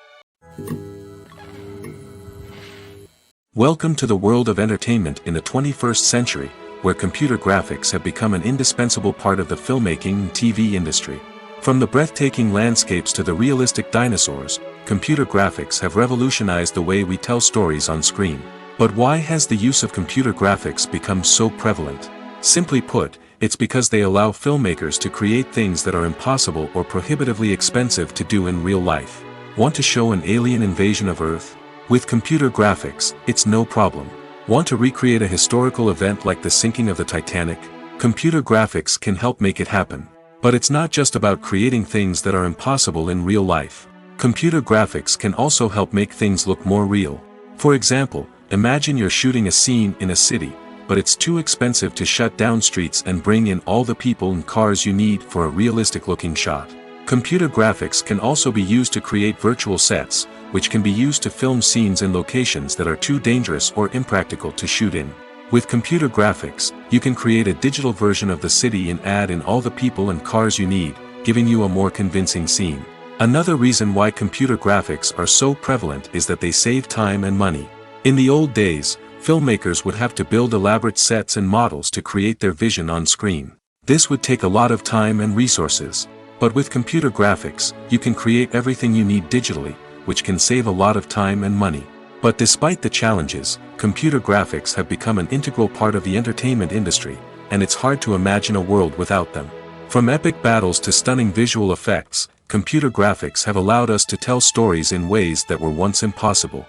Welcome to the world of entertainment in the 21st century, where computer graphics have become an indispensable part of the filmmaking and TV industry. From the breathtaking landscapes to the realistic dinosaurs, computer graphics have revolutionized the way we tell stories on screen. But why has the use of computer graphics become so prevalent? Simply put, it's because they allow filmmakers to create things that are impossible or prohibitively expensive to do in real life. Want to show an alien invasion of Earth? With computer graphics, it's no problem. Want to recreate a historical event like the sinking of the Titanic? Computer graphics can help make it happen. But it's not just about creating things that are impossible in real life. Computer graphics can also help make things look more real. For example, imagine you're shooting a scene in a city, but it's too expensive to shut down streets and bring in all the people and cars you need for a realistic-looking shot. Computer graphics can also be used to create virtual sets, which can be used to film scenes in locations that are too dangerous or impractical to shoot in. With computer graphics, you can create a digital version of the city and add in all the people and cars you need, giving you a more convincing scene. Another reason why computer graphics are so prevalent is that they save time and money. In the old days, filmmakers would have to build elaborate sets and models to create their vision on screen. This would take a lot of time and resources. But with computer graphics, you can create everything you need digitally, which can save a lot of time and money. But despite the challenges, computer graphics have become an integral part of the entertainment industry, and it's hard to imagine a world without them. From epic battles to stunning visual effects, computer graphics have allowed us to tell stories in ways that were once impossible.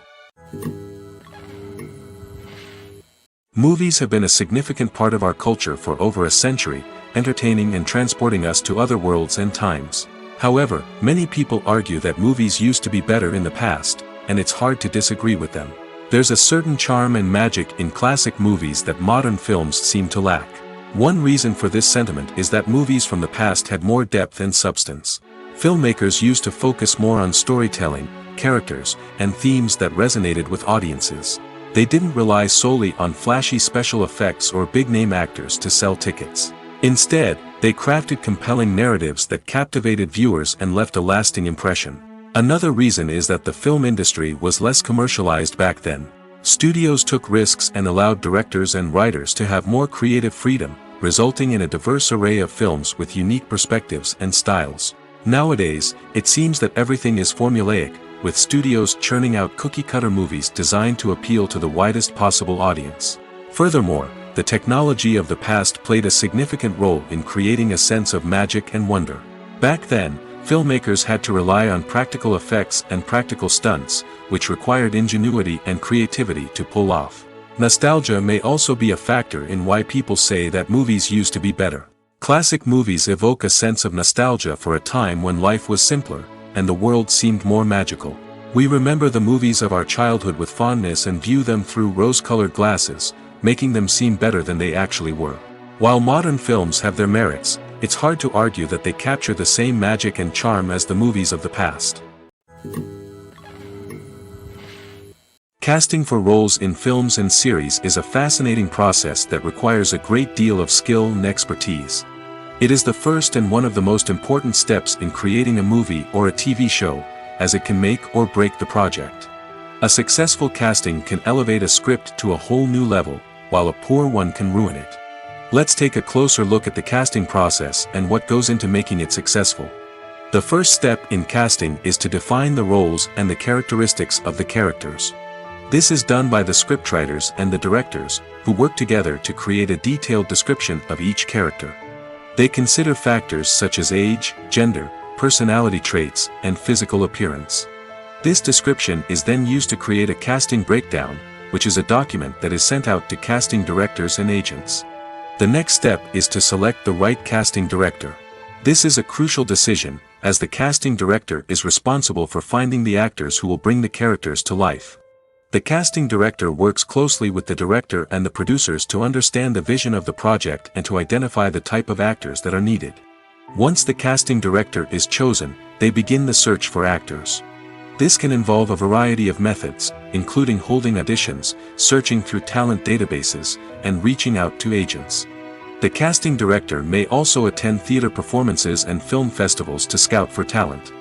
Movies have been a significant part of our culture for over a century, entertaining and transporting us to other worlds and times. However, many people argue that movies used to be better in the past, and it's hard to disagree with them. There's a certain charm and magic in classic movies that modern films seem to lack. One reason for this sentiment is that movies from the past had more depth and substance. Filmmakers used to focus more on storytelling, characters, and themes that resonated with audiences. They didn't rely solely on flashy special effects or big-name actors to sell tickets. Instead, they crafted compelling narratives that captivated viewers and left a lasting impression. Another reason is that the film industry was less commercialized back then. Studios took risks and allowed directors and writers to have more creative freedom, resulting in a diverse array of films with unique perspectives and styles. Nowadays, it seems that everything is formulaic, with studios churning out cookie-cutter movies designed to appeal to the widest possible audience. Furthermore, the technology of the past played a significant role in creating a sense of magic and wonder. Back then, filmmakers had to rely on practical effects and practical stunts, which required ingenuity and creativity to pull off. Nostalgia may also be a factor in why people say that movies used to be better. Classic movies evoke a sense of nostalgia for a time when life was simpler, and the world seemed more magical. We remember the movies of our childhood with fondness and view them through rose-colored glasses, making them seem better than they actually were. While modern films have their merits, it's hard to argue that they capture the same magic and charm as the movies of the past. Casting for roles in films and series is a fascinating process that requires a great deal of skill and expertise. It is the first and one of the most important steps in creating a movie or a TV show, as it can make or break the project. A successful casting can elevate a script to a whole new level, while a poor one can ruin it. Let's take a closer look at the casting process and what goes into making it successful. The first step in casting is to define the roles and the characteristics of the characters. This is done by the scriptwriters and the directors, who work together to create a detailed description of each character. They consider factors such as age, gender, personality traits, and physical appearance. This description is then used to create a casting breakdown, which is a document that is sent out to casting directors and agents. The next step is to select the right casting director. This is a crucial decision, as the casting director is responsible for finding the actors who will bring the characters to life. The casting director works closely with the director and the producers to understand the vision of the project and to identify the type of actors that are needed. Once the casting director is chosen, they begin the search for actors. This can involve a variety of methods, including holding auditions, searching through talent databases, and reaching out to agents. The casting director may also attend theater performances and film festivals to scout for talent.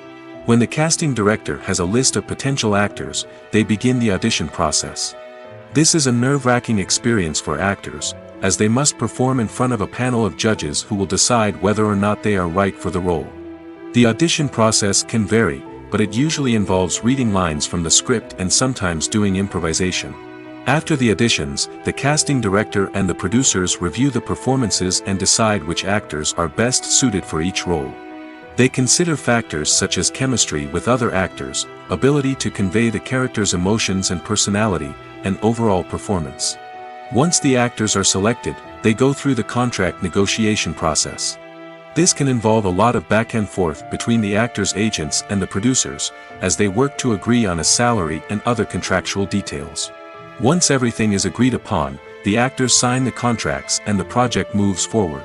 When the casting director has a list of potential actors, they begin the audition process. This is a nerve-wracking experience for actors, as they must perform in front of a panel of judges who will decide whether or not they are right for the role. The audition process can vary, but it usually involves reading lines from the script and sometimes doing improvisation. After the auditions, the casting director and the producers review the performances and decide which actors are best suited for each role. They consider factors such as chemistry with other actors, ability to convey the character's emotions and personality, and overall performance. Once the actors are selected, they go through the contract negotiation process. This can involve a lot of back and forth between the actors' agents and the producers, as they work to agree on a salary and other contractual details. Once everything is agreed upon, the actors sign the contracts and the project moves forward.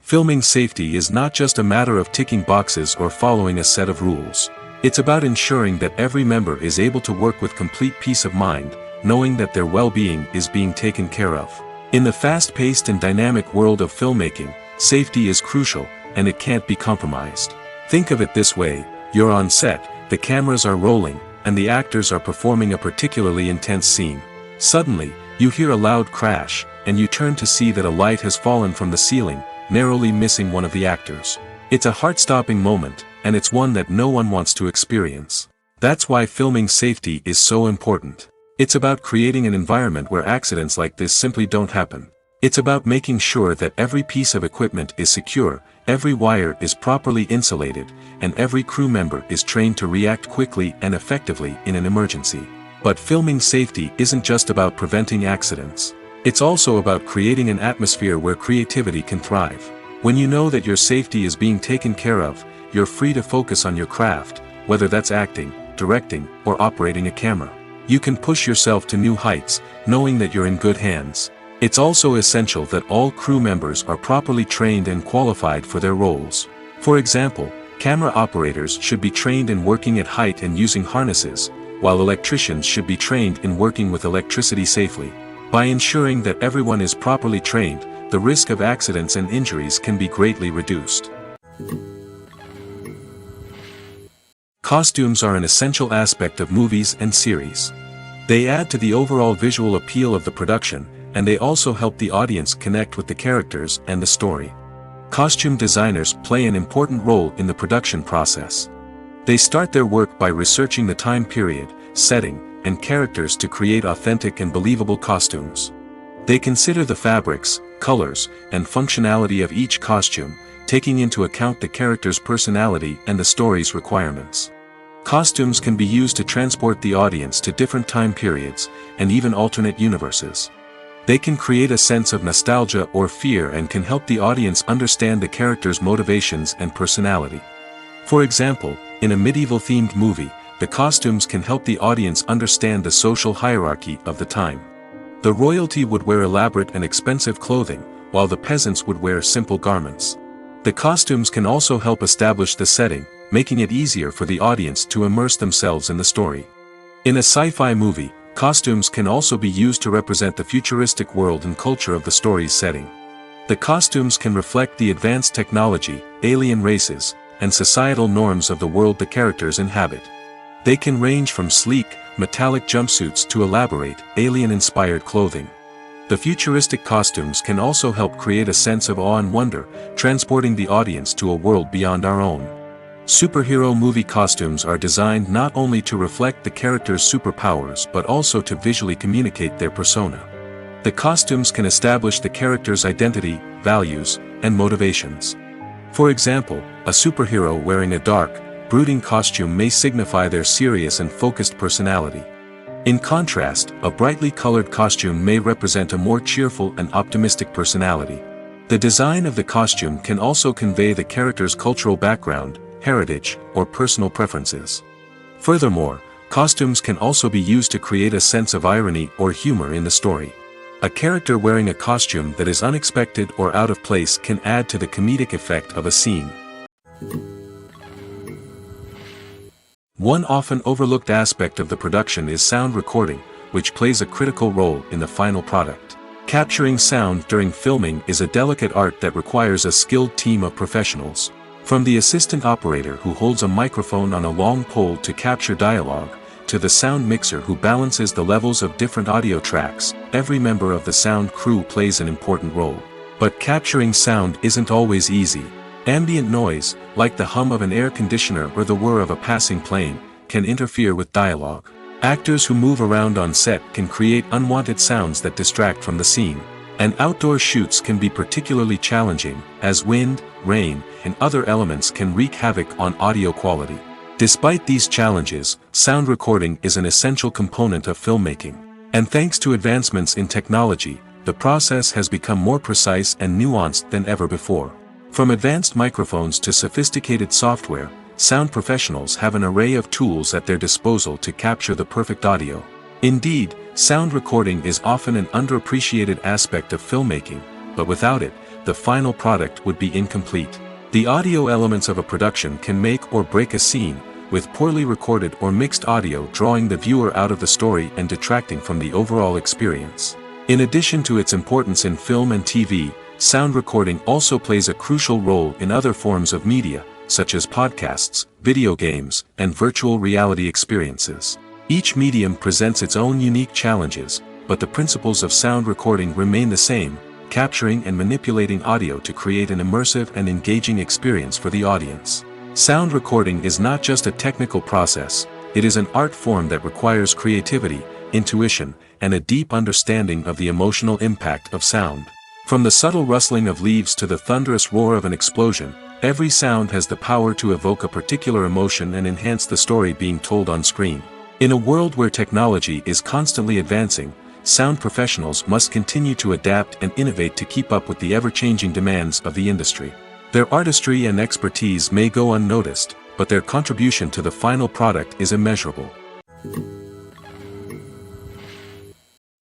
Filming safety is not just a matter of ticking boxes or following a set of rules. It's about ensuring that every member is able to work with complete peace of mind, knowing that their well-being is being taken care of. In the fast-paced and dynamic world of filmmaking, safety is crucial, and it can't be compromised. Think of it this way: you're on set, the cameras are rolling, and the actors are performing a particularly intense scene. Suddenly, you hear a loud crash, and you turn to see that a light has fallen from the ceiling, narrowly missing one of the actors. It's a heart-stopping moment, and it's one that no one wants to experience. That's why filming safety is so important. It's about creating an environment where accidents like this simply don't happen. It's about making sure that every piece of equipment is secure, every wire is properly insulated, and every crew member is trained to react quickly and effectively in an emergency. But filming safety isn't just about preventing accidents. It's also about creating an atmosphere where creativity can thrive. When you know that your safety is being taken care of, you're free to focus on your craft, whether that's acting, directing, or operating a camera. You can push yourself to new heights, knowing that you're in good hands. It's also essential that all crew members are properly trained and qualified for their roles. For example, camera operators should be trained in working at height and using harnesses, while electricians should be trained in working with electricity safely. By ensuring that everyone is properly trained, the risk of accidents and injuries can be greatly reduced. Costumes are an essential aspect of movies and series. They add to the overall visual appeal of the production, and they also help the audience connect with the characters and the story. Costume designers play an important role in the production process. They start their work by researching the time period, setting, and characters to create authentic and believable costumes. They consider the fabrics, colors, and functionality of each costume, taking into account the character's personality and the story's requirements. Costumes can be used to transport the audience to different time periods, and even alternate universes. They can create a sense of nostalgia or fear and can help the audience understand the character's motivations and personality. For example, in a medieval-themed movie, the costumes can help the audience understand the social hierarchy of the time. The royalty would wear elaborate and expensive clothing, while the peasants would wear simple garments. The costumes can also help establish the setting, making it easier for the audience to immerse themselves in the story. In a sci-fi movie, costumes can also be used to represent the futuristic world and culture of the story's setting. The costumes can reflect the advanced technology, alien races, and societal norms of the world the characters inhabit. They can range from sleek, metallic jumpsuits to elaborate, alien-inspired clothing. The futuristic costumes can also help create a sense of awe and wonder, transporting the audience to a world beyond our own. Superhero movie costumes are designed not only to reflect the character's superpowers but also to visually communicate their persona. The costumes can establish the character's identity, values, and motivations. For example, a superhero wearing a dark, brooding costume may signify their serious and focused personality. In contrast, a brightly colored costume may represent a more cheerful and optimistic personality. The design of the costume can also convey the character's cultural background, heritage, or personal preferences. Furthermore, costumes can also be used to create a sense of irony or humor in the story. A character wearing a costume that is unexpected or out of place can add to the comedic effect of a scene. One often overlooked aspect of the production is sound recording, which plays a critical role in the final product. Capturing sound during filming is a delicate art that requires a skilled team of professionals. From the assistant operator who holds a microphone on a long pole to capture dialogue, to the sound mixer who balances the levels of different audio tracks, every member of the sound crew plays an important role. But capturing sound isn't always easy. Ambient noise, like the hum of an air conditioner or the whir of a passing plane, can interfere with dialogue. Actors who move around on set can create unwanted sounds that distract from the scene. And outdoor shoots can be particularly challenging, as wind, rain, and other elements can wreak havoc on audio quality. Despite these challenges, sound recording is an essential component of filmmaking. And thanks to advancements in technology, the process has become more precise and nuanced than ever before. From advanced microphones to sophisticated software, sound professionals have an array of tools at their disposal to capture the perfect audio. Indeed, sound recording is often an underappreciated aspect of filmmaking, but without it, the final product would be incomplete. The audio elements of a production can make or break a scene, with poorly recorded or mixed audio drawing the viewer out of the story and detracting from the overall experience. In addition to its importance in film and TV, sound recording also plays a crucial role in other forms of media, such as podcasts, video games, and virtual reality experiences. Each medium presents its own unique challenges, but the principles of sound recording remain the same, capturing and manipulating audio to create an immersive and engaging experience for the audience. Sound recording is not just a technical process, it is an art form that requires creativity, intuition, and a deep understanding of the emotional impact of sound. From the subtle rustling of leaves to the thunderous roar of an explosion, every sound has the power to evoke a particular emotion and enhance the story being told on screen. In a world where technology is constantly advancing, sound professionals must continue to adapt and innovate to keep up with the ever-changing demands of the industry. Their artistry and expertise may go unnoticed, but their contribution to the final product is immeasurable.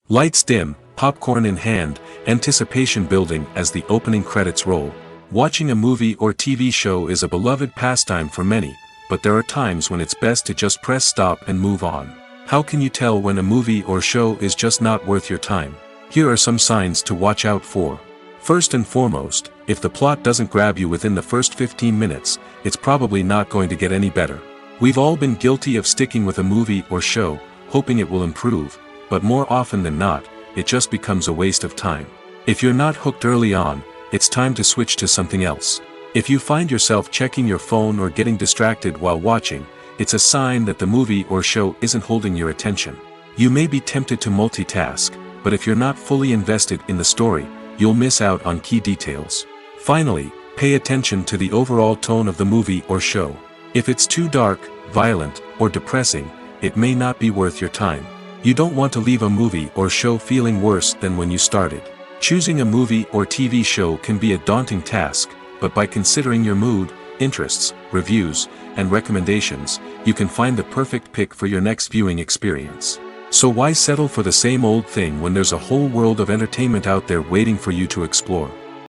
Lights dim, popcorn in hand, anticipation building as the opening credits roll. Watching a movie or TV show is a beloved pastime for many, but there are times when it's best to just press stop and move on. How can you tell when a movie or show is just not worth your time? Here are some signs to watch out for. First and foremost, if the plot doesn't grab you within the first 15 minutes, it's probably not going to get any better. We've all been guilty of sticking with a movie or show, hoping it will improve, but more often than not, it just becomes a waste of time. If you're not hooked early on, it's time to switch to something else. If you find yourself checking your phone or getting distracted while watching, it's a sign that the movie or show isn't holding your attention. You may be tempted to multitask, but if you're not fully invested in the story, you'll miss out on key details. Finally, pay attention to the overall tone of the movie or show. If it's too dark, violent, or depressing, it may not be worth your time. You don't want to leave a movie or show feeling worse than when you started. Choosing a movie or TV show can be a daunting task, but by considering your mood, interests, reviews, and recommendations, you can find the perfect pick for your next viewing experience. So why settle for the same old thing when there's a whole world of entertainment out there waiting for you to explore?